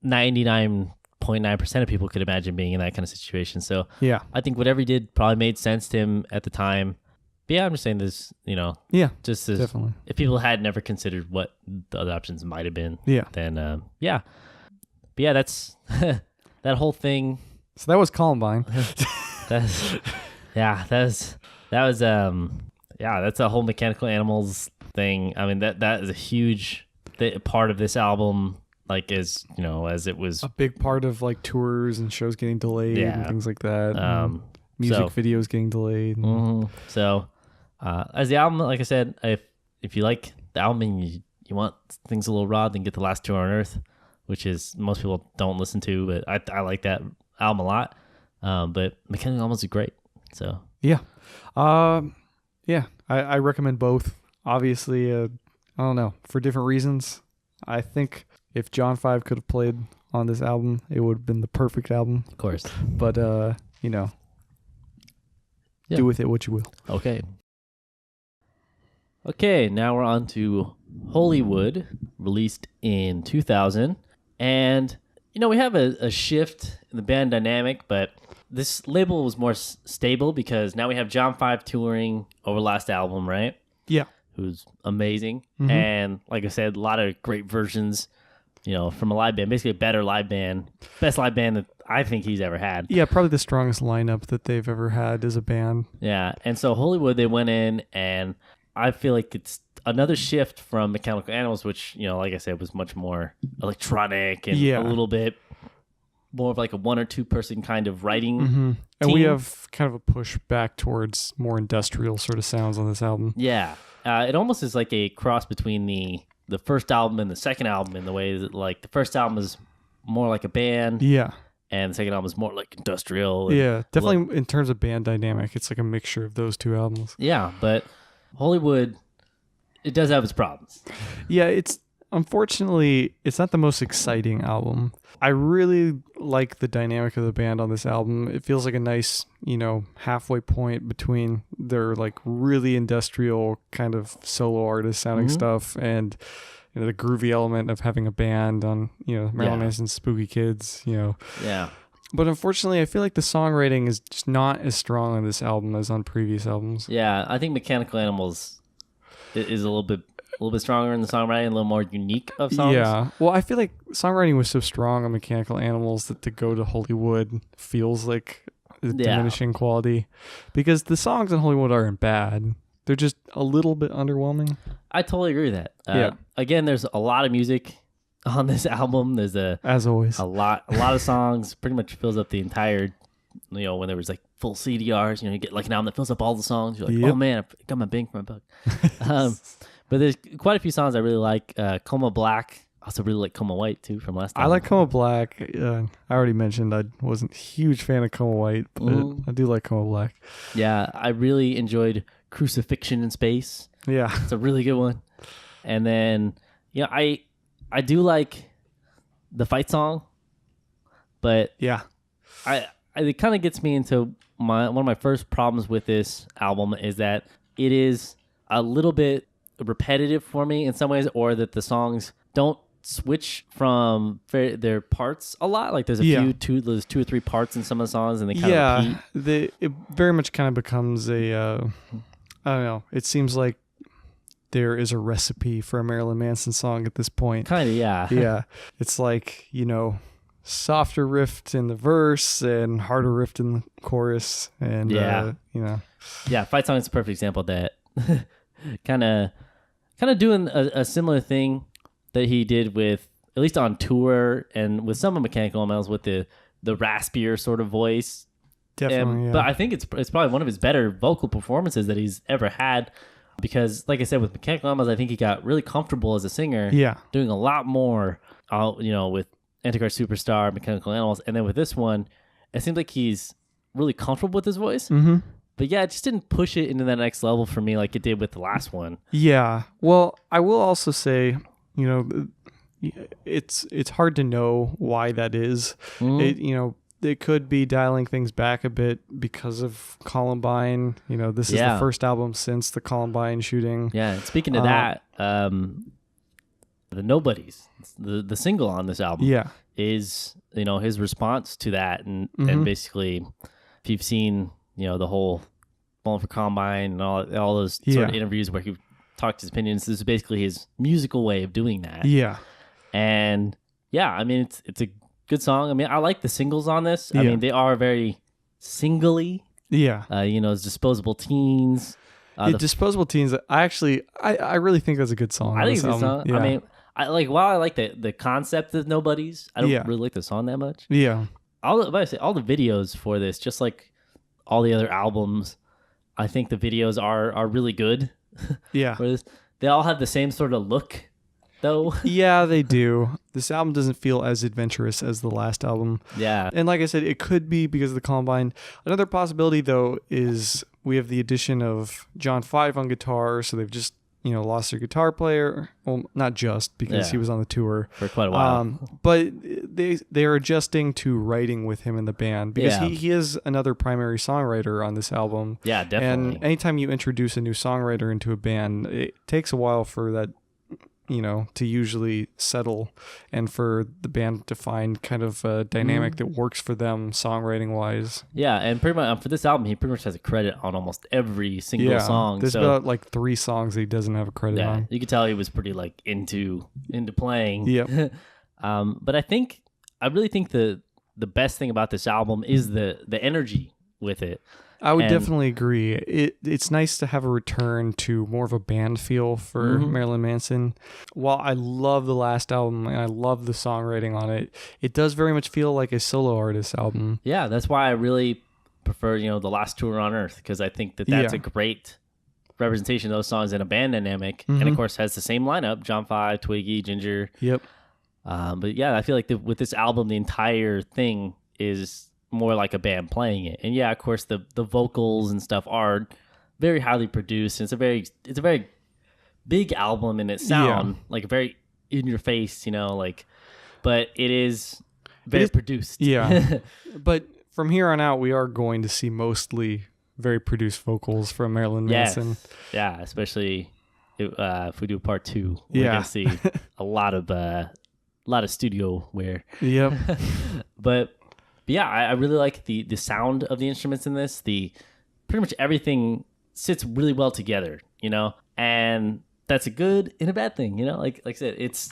99.9% of people could imagine being in that kind of situation. So I think whatever he did probably made sense to him at the time. But yeah, I'm just saying this, just as, definitely. If people had never considered what the other options might have been, then But yeah, that's that whole thing. So that was Columbine. That's a whole mechanical animals thing. I mean, that is a huge part of this album. Like, as it was a big part of like tours and shows getting delayed and things like that. Music videos getting delayed. So, as the album, like I said, if you like the album and you want things a little raw, then get The Last Tour on Earth, which is most people don't listen to, but I like that album a lot. But Mechanical Animals is great. So I recommend both. Obviously, I don't know, for different reasons. I think if John 5 could have played on this album, it would have been the perfect album. Of course. But do with it what you will. Okay, now we're on to Hollywood, released in 2000. And, we have a shift in the band dynamic, but this label was more stable because now we have John 5 touring over last album, right? Yeah. Who's amazing. And like I said, a lot of great versions, from a live band, basically a better live band, best live band that I think he's ever had. Yeah, probably the strongest lineup that they've ever had as a band. Yeah, and so Hollywood, they went in, and I feel like it's another shift from Mechanical Animals, which, like I said, was much more electronic and a little bit more of like a one or two person kind of writing team. And we have kind of a push back towards more industrial sort of sounds on this album. Yeah. It almost is like a cross between the the first album and the second album in the way that like the first album is more like a band. Yeah. And the second album is more like industrial. Yeah, definitely in terms of band dynamic, it's like a mixture of those two albums. Yeah, but Hollywood, it does have its problems. Yeah, unfortunately, it's not the most exciting album. I really like the dynamic of the band on this album. It feels like a nice, halfway point between their like really industrial kind of solo artist sounding stuff and the groovy element of having a band on, Marilyn Manson's Spooky Kids, Yeah. But unfortunately, I feel like the songwriting is just not as strong on this album as on previous albums. Yeah, I think Mechanical Animals is a little bit stronger in the songwriting, a little more unique of songs. Yeah. Well, I feel like songwriting was so strong on Mechanical Animals that to go to Hollywood feels like a diminishing quality. Because the songs in Hollywood aren't bad. They're just a little bit underwhelming. I totally agree with that. Again, there's a lot of music on this album. There's as always a lot of songs. Pretty much fills up the entire. When there was like full CDRs, you get like an album that fills up all the songs. You're like, oh man, I got my bang for my buck. But there's quite a few songs I really like. Coma Black. I also really like Coma White too from last time. I like Coma Black. I already mentioned I wasn't a huge fan of Coma White, but I do like Coma Black. Yeah, I really enjoyed Crucifixion in Space. Yeah. It's a really good one. And then, I do like the fight song, but yeah, it kind of gets me into one of my first problems with this album is that it is a little bit repetitive for me in some ways, or that the songs don't switch from their parts a lot. Like there's there's 2 or 3 parts in some of the songs, and they kind of repeat. It very much kind of becomes a I don't know. It seems like there is a recipe for a Marilyn Manson song at this point. Kind of, yeah. Yeah. It's like, softer riff in the verse and harder riff in the chorus. And, Yeah, Fight Song is a perfect example of that. kind of doing a similar thing that he did with, at least on tour and with some of Mechanical Animals, with the raspier sort of voice. Definitely, But I think it's probably one of his better vocal performances that he's ever had, because, like I said, with Mechanical Animals, I think he got really comfortable as a singer. Yeah, doing a lot more, with Antichrist Superstar, Mechanical Animals, and then with this one, it seems like he's really comfortable with his voice. Mm-hmm. But yeah, it just didn't push it into that next level for me like it did with the last one. Yeah. Well, I will also say, it's hard to know why that is. It could be dialing things back a bit because of Columbine. This is the first album since the Columbine shooting. Yeah, and speaking of that, the Nobodies, the single on this album, is his response to that, and basically, if you've seen the whole Falling for Columbine and all those sort of interviews where he talked his opinions, this is basically his musical way of doing that. Yeah, and I mean it's a good song. I mean, I like the singles on this. I mean, they are very singly. Yeah. It's Disposable Teens. Disposable Teens. I really think that's a good song. I think it's a good song. Yeah. I mean, while I like the concept of Nobodies, I don't really like the song that much. Yeah. All the videos for this, just like all the other albums, I think the videos are really good. Yeah. They all have the same sort of look, though. Yeah, they do. This album doesn't feel as adventurous as the last album. Yeah. And like I said, it could be because of the Columbine. Another possibility, though, is we have the addition of John 5 on guitar, so they've just, lost their guitar player. Well, not just, because he was on the tour. For quite a while. But they're adjusting to writing with him in the band, because he is another primary songwriter on this album. Yeah, definitely. And anytime you introduce a new songwriter into a band, it takes a while for that to usually settle and for the band to find kind of a dynamic that works for them songwriting wise. Yeah, and pretty much for this album, he pretty much has a credit on almost every single song. There's about like 3 songs that he doesn't have a credit on. You could tell he was pretty like into playing. Yep. But I really think the best thing about this album is the energy with it. I would definitely agree. It's nice to have a return to more of a band feel for Marilyn Manson. While I love the last album and I love the songwriting on it, it does very much feel like a solo artist album. Yeah, that's why I really prefer, The Last Tour on Earth, because I think that's a great representation of those songs in a band dynamic, and of course has the same lineup: John 5, Twiggy, Ginger. Yep. But yeah, I feel like with this album, the entire thing is more like a band playing it. And yeah, of course, the vocals and stuff are very highly produced. And it's a very big album in its sound, like very in your face, but it is very produced. Yeah. But from here on out, we are going to see mostly very produced vocals from Marilyn Manson. Yeah, especially if we do part 2, we're gonna see a lot of studio wear. Yep. But yeah, I really like the sound of the instruments in this. Pretty much everything sits really well together, and that's a good and a bad thing, Like I said, it's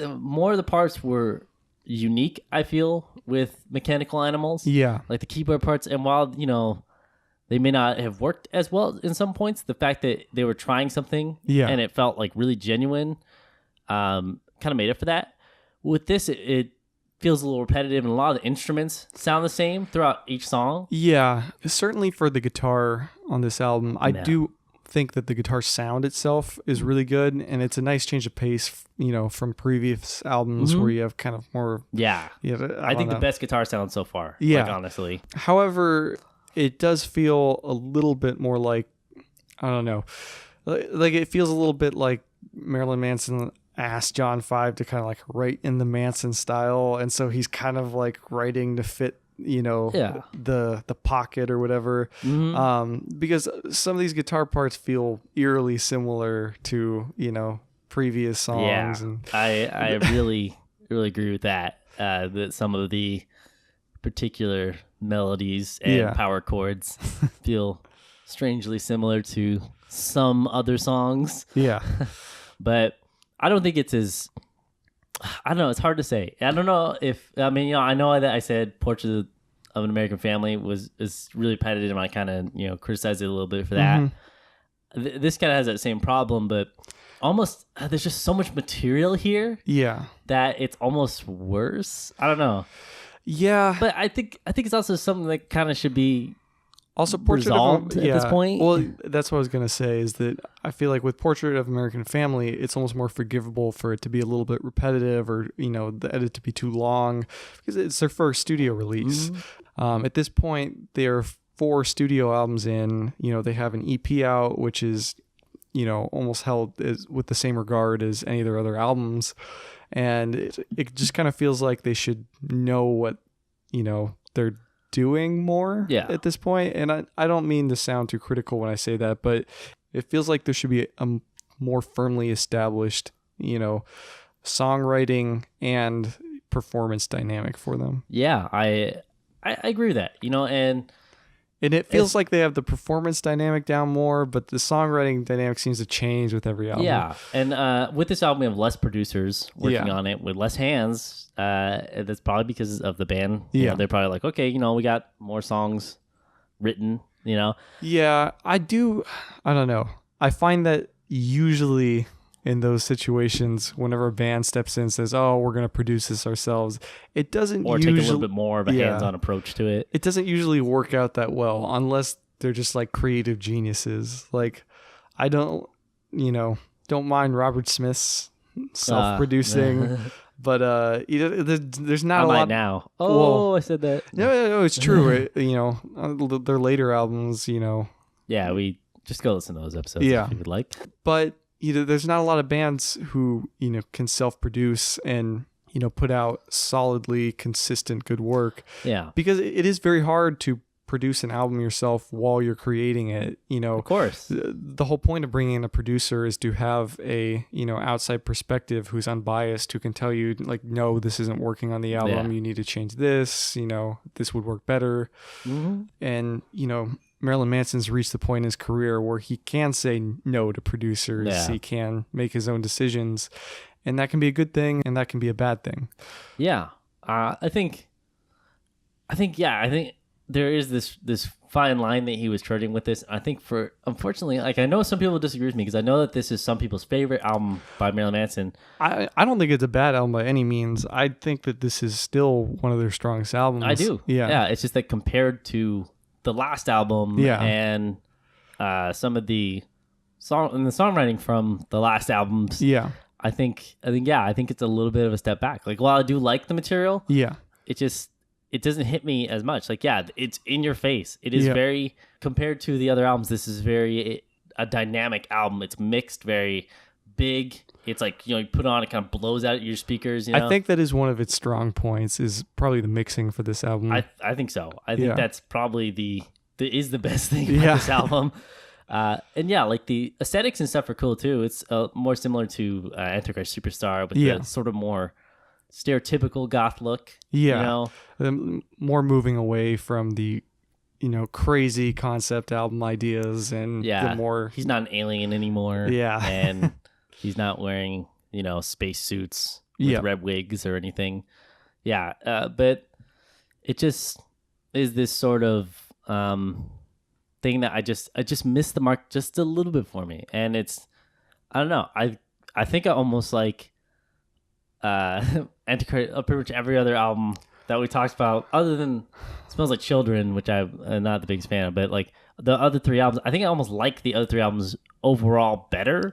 more of the parts were unique, I feel, with Mechanical Animals. Yeah. Like the keyboard parts, and while they may not have worked as well in some points, the fact that they were trying something and it felt like really genuine kind of made up for that. With this, it feels a little repetitive, and a lot of the instruments sound the same throughout each song. Yeah, certainly for the guitar on this album, I do think that the guitar sound itself is really good, and it's a nice change of pace, from previous albums where you have kind of more... Yeah. I think the best guitar sound so far, honestly. However, it does feel a little bit more like, I don't know, like it feels a little bit like Marilyn Manson asked John 5 to kind of like write in the Manson style, and so he's kind of like writing to fit the pocket or whatever, because some of these guitar parts feel eerily similar to previous songs. And I really agree with that, that some of the particular melodies and power chords feel strangely similar to some other songs. But I don't think it's as... I don't know. It's hard to say. I don't know if... I mean, I know that I said Portrait of an American Family is really repetitive, and I kind of, criticized it a little bit for that. This kind of has that same problem, but almost... there's just so much material here that it's almost worse. I don't know. Yeah. But I think it's also something that kind of should be... Also, resolved at this point. Well, that's what I was going to say, is that I feel like with Portrait of American Family, it's almost more forgivable for it to be a little bit repetitive, or, the edit to be too long, because it's their first studio release. At this point, they're 4 studio albums in. They have an EP out, which is, almost held with the same regard as any of their other albums. And it just kind of feels like they should know what, they're doing more at this point. And I don't mean to sound too critical when I say that, but it feels like there should be a more firmly established, songwriting and performance dynamic for them. Yeah, I agree with that, and it feels like they have the performance dynamic down more, but the songwriting dynamic seems to change with every album. Yeah, and with this album, we have less producers working on it with less hands. That's probably because of the band. They're probably like, okay, we got more songs written, Yeah, I don't know. I find that usually in those situations, whenever a band steps in and says, oh, we're going to produce this ourselves, it doesn't take a little bit more of a hands-on approach to it. It doesn't usually work out that well unless they're just like creative geniuses. Like, I don't mind Robert Smith's self-producing, but there's not a lot now. I said that. No, it's true. Their later albums, Yeah, we just go listen to those episodes if you would like. But there's not a lot of bands who, can self-produce and, put out solidly consistent good work. Yeah. Because it is very hard to produce an album yourself while you're creating it. Of course. The whole point of bringing in a producer is to have a, outside perspective who's unbiased, who can tell you, like, no, this isn't working on the album. You need to change this, this would work better. And, Marilyn Manson's reached the point in his career where he can say no to producers. Yeah. He can make his own decisions, and that can be a good thing, and that can be a bad thing. Yeah, I think there is this fine line that he was treading with this. I think unfortunately, like, I know some people disagree with me, because I know that this is some people's favorite album by Marilyn Manson. I don't think it's a bad album by any means. I think that this is still one of their strongest albums. I do. Yeah. It's just that compared to the last album and some of the songwriting from the last albums. Yeah. I think it's a little bit of a step back. Like, while I do like the material, Yeah. it doesn't hit me as much. Like, yeah, it's in your face. It is very, compared to the other albums, this is very a dynamic album. It's mixed, very big. It's like, you put on, it kind of blows out your speakers. I think that is one of its strong points, is probably the mixing for this album. I think so. I think that's probably the best thing about this album. And yeah, like the aesthetics and stuff are cool too. It's more similar to Antichrist Superstar with the sort of more stereotypical goth look. Yeah. More moving away from the, crazy concept album ideas and the more... He's not an alien anymore. Yeah. And he's not wearing, space suits with red wigs or anything. Yeah. But it just is this sort of thing that I just missed the mark just a little bit for me. And it's, I don't know. I think I almost like Antichrist, pretty much every other album that we talked about, other than Smells Like Children, which I'm not the biggest fan of, but like the other three albums, I think I almost like the other three albums overall better.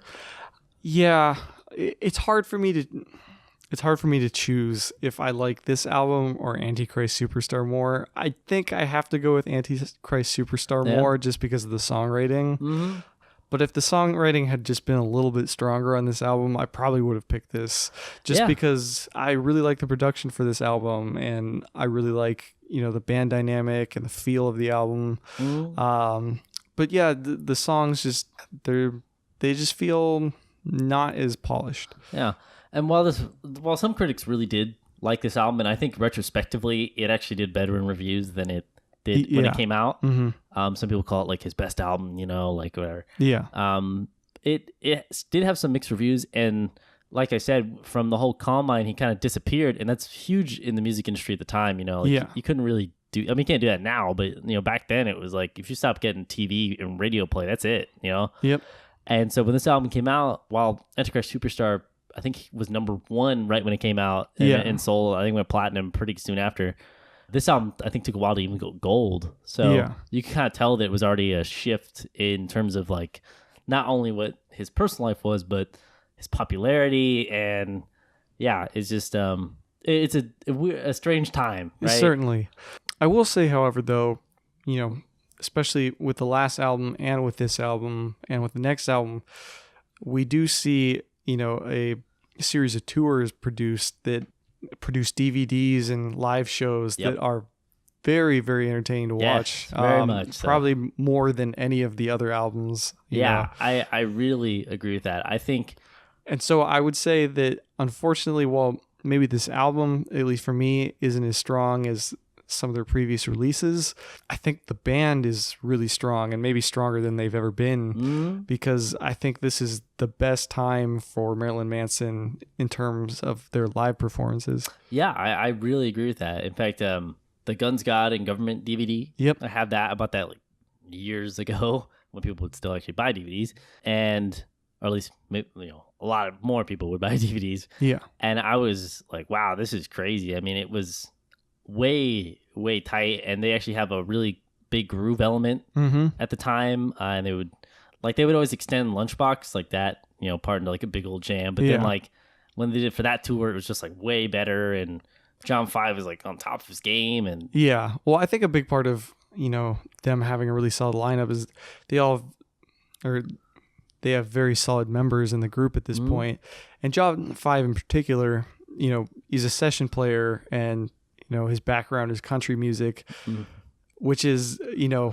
Yeah, it's hard for me to choose if I like this album or Antichrist Superstar more. I think I have to go with Antichrist Superstar more just because of the songwriting. Mm-hmm. But if the songwriting had just been a little bit stronger on this album, I probably would have picked this, just because I really like the production for this album, and I really like, the band dynamic and the feel of the album. Mm-hmm. But yeah, the songs they just feel not as polished. Yeah. And while some critics really did like this album, and I think retrospectively it actually did better in reviews than it did when it came out. Mm-hmm. Some people call it like his best album, like whatever. Yeah. It did have some mixed reviews, and like I said, from the whole Combine, he kind of disappeared, and that's huge in the music industry at the time. You couldn't really do. I mean, you can't do that now, but back then it was like if you stopped getting TV and radio play, that's it. Yep. And so when this album came out, while Antichrist Superstar, I think he was number 1 right when it came out in Soul. I think it went platinum pretty soon after. This album, I think, took a while to even go gold. So you can kind of tell that it was already a shift in terms of like not only what his personal life was, but his popularity. And it's just it's a strange time, right? Certainly. I will say, however, though, especially with the last album and with this album and with the next album, we do see, a series of tours produce DVDs and live shows that are very, very entertaining to watch. Very much so. Probably more than any of the other albums. You know. I really agree with that. I think. And so I would say that, unfortunately, while maybe this album, at least for me, isn't as strong as some of their previous releases, I think the band is really strong, and maybe stronger than they've ever been, because I think this is the best time for Marilyn Manson in terms of their live performances. Yeah, I really agree with that. In fact, the Guns, God, and Government DVD, I have that. I bought that like years ago when people would still actually buy DVDs, or at least a lot more people would buy DVDs. Yeah, and I was like, wow, this is crazy. I mean, it was way tight, and they actually have a really big groove element at the time, and they would always extend Lunchbox like that part into like a big old jam, but then like when they did for that tour, it was just like way better, and John 5 is like on top of his game. And well, I think a big part of them having a really solid lineup is they have very solid members in the group at this point, and John 5 in particular, he's a session player, and his background is country music, which is,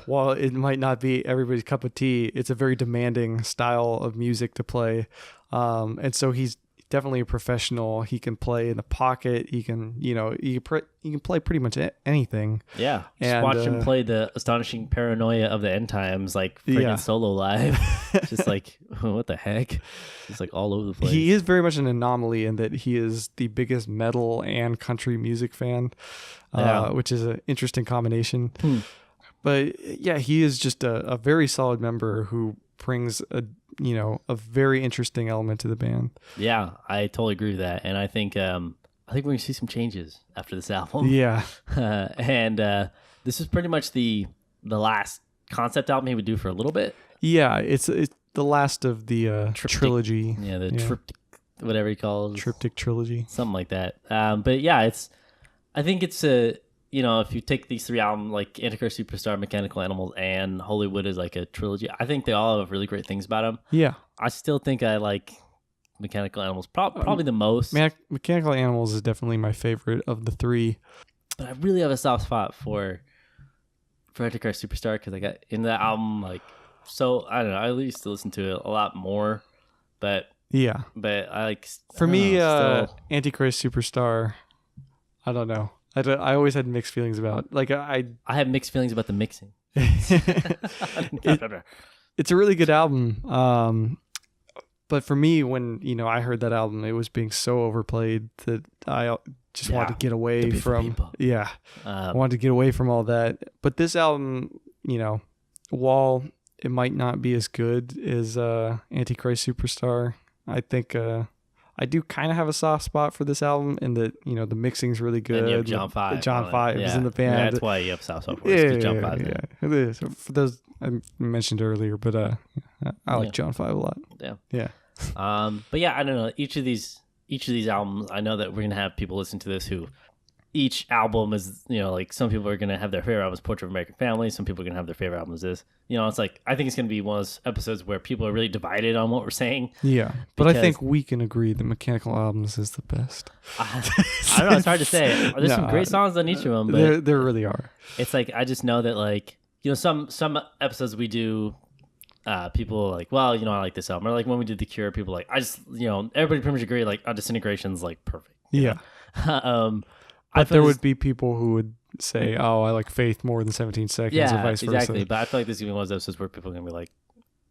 while it might not be everybody's cup of tea, it's a very demanding style of music to play. And so he's definitely a professional. He can play in the pocket. He can, he can play pretty much anything. Yeah. Just watch him play the Astonishing Paranoia of the End Times, like freaking solo live. Just like, what the heck? Just like all over the place. He is very much an anomaly in that he is the biggest metal and country music fan, which is an interesting combination. But yeah, he is just a very solid member who brings a very interesting element to the band. Yeah, I totally agree with that. And I think we're going to see some changes after this album. Yeah. And this is pretty much the last concept album he would do for a little bit. Yeah, the last of the trilogy. Yeah, the triptych, whatever you call it. Triptych trilogy. Something like that. But yeah, I think it's a, if you take these 3 albums, like Antichrist Superstar, Mechanical Animals, and Hollywood as like a trilogy, I think they all have really great things about them. Yeah. I still think I like Mechanical Animals probably the most. Mechanical Animals is definitely my favorite of the 3. But I really have a soft spot for Antichrist Superstar because I got in that album, like, so I don't know. I used to listen to it a lot more, but yeah. But I like for me, Antichrist Superstar. I don't know. I always had mixed feelings about I have mixed feelings about the mixing. It's a really good album. But for me, when I heard that album, it was being so overplayed that I just wanted to get away from. Yeah, I wanted to get away from all that. But this album, while it might not be as good as Antichrist Superstar, I think I do kind of have a soft spot for this album in that the mixing's really good. And you have John Five. John Five is in the band. Yeah, that's why you have soft spot for it. John Five. Yeah. It is. For those I mentioned earlier, but I like John Five a lot. Yeah. But yeah, I don't know. Each of these albums, I know that we're gonna have people listen to this who each album is, like some people are gonna have their favorite album is Portrait of American Family. Some people are gonna have their favorite album is this. It's like I think it's gonna be one of those episodes where people are really divided on what we're saying. Yeah, but I think we can agree that Mechanical Albums is the best. I don't know. It's hard to say. There's some great songs on each of them, but there really are. It's like I just know that like some episodes we do. People are like, well, I like this album. Or like when we did The Cure, people are like, I just, everybody pretty much agree, like, Disintegration's like perfect. Yeah. But there would be people who would say, oh, I like Faith more than 17 Seconds, or vice versa. Exactly. But I feel like this is one of those episodes where people are going to be like,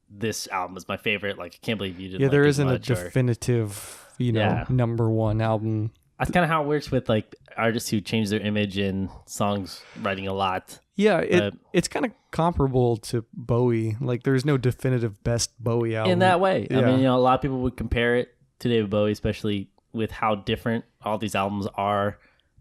this album is my favorite. Like, I can't believe you didn't like there it isn't a much, definitive, number one album. That's kind of how it works with like artists who change their image in songs writing a lot. Yeah, it's kind of comparable to Bowie. Like, there's no definitive best Bowie album. In that way. Yeah. I mean, a lot of people would compare it to David Bowie, especially with how different all these albums are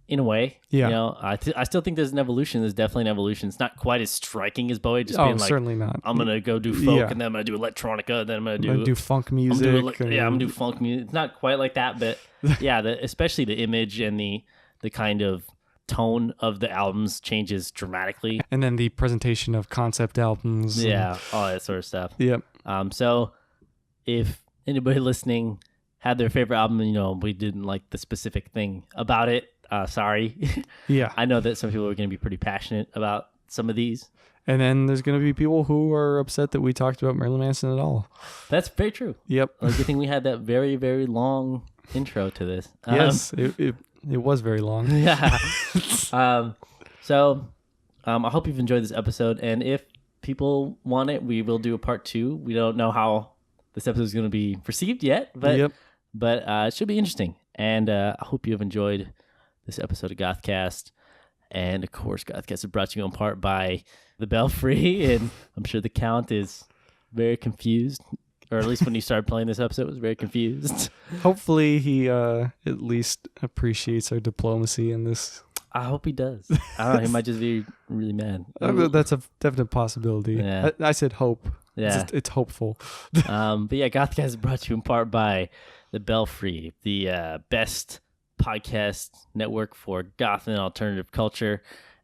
in a way. Yeah. I still think there's an evolution. There's definitely an evolution. It's not quite as striking as Bowie, just being like, certainly not. I'm going to go do folk, and then I'm going to do electronica, and then I'm going to do funk music. I'm going to do funk music. It's not quite like that, but yeah, especially the image and the kind of tone of the albums changes dramatically. And then the presentation of concept albums. Yeah, all that sort of stuff. Yep. So if anybody listening had their favorite album, we didn't like the specific thing about it, sorry. Yeah. I know that some people are going to be pretty passionate about some of these. And then there's going to be people who are upset that we talked about Marilyn Manson at all. That's very true. Yep. Like, good thing we had that very, very long intro to this. Yes, it was very long. Yeah. So I hope you've enjoyed this episode. And if people want it, we will do a part 2. We don't know how this episode is going to be received yet, but it should be interesting. And I hope you have enjoyed this episode of GothCast. And of course, GothCast is brought to you in part by the Belfry. And I'm sure the Count is very confused. Or at least when he started playing this episode, was very confused. Hopefully he at least appreciates our diplomacy in this. I hope he does. I don't know. He might just be really mad. That's a definite possibility. Yeah. I said hope. Yeah. It's hopeful. But yeah, GothCast is brought to you in part by the Belfry, the best podcast network for goth and alternative culture.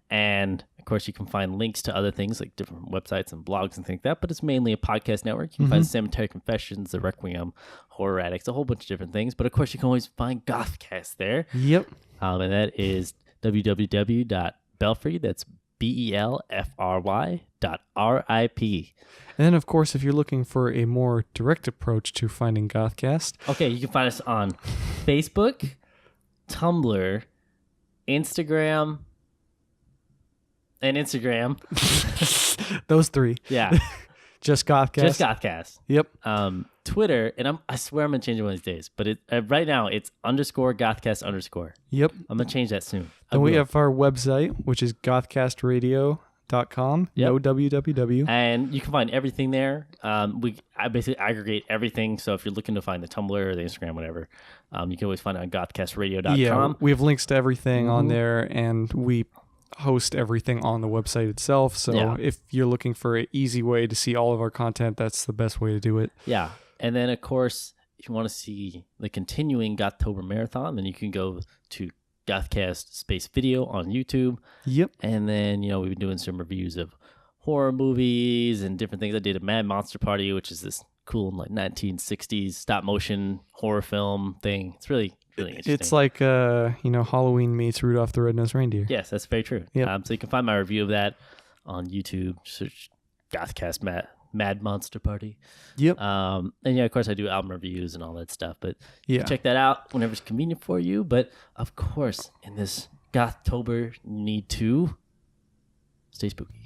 And of course, you can find links to other things like different websites and blogs and things like that, but it's mainly a podcast network. You can find Cemetery Confessions, The Requiem, Horror Addicts, a whole bunch of different things. But of course, you can always find GothCast there. Yep. And that is www.belfry, that's BELFRY.RIP. And then, of course, if you're looking for a more direct approach to finding GothCast. Okay, you can find us on Facebook, Tumblr, Instagram, and Instagram. Those 3. Yeah. Just GothCast. Just GothCast. Yep. Twitter, and I swear I'm going to change it one of these days, but right now it's _GothCast_. Yep. I'm going to change that soon. And we have our website, which is gothcastradio.com. Yep. No www. And you can find everything there. I basically aggregate everything. So if you're looking to find the Tumblr or the Instagram, whatever, you can always find it on gothcastradio.com. Yeah, we have links to everything on there, and we host everything on the website itself. So if you're looking for an easy way to see all of our content, that's the best way to do it. Yeah. And then, of course, if you want to see the continuing Gothtober Marathon, then you can go to GothCast Space Video on YouTube. Yep. And then, we've been doing some reviews of horror movies and different things. I did a Mad Monster Party, which is this cool 1960s stop motion horror film thing. It's really interesting. It's like Halloween meets Rudolph the Red-Nosed Reindeer. Yes, that's very true. Yep. So you can find my review of that on YouTube. Search GothCast Mad Monster Party. Yep. And of course I do album reviews and all that stuff, but you yeah, can check that out whenever it's convenient for you. But of course, in this Gothtober, you need to stay spooky.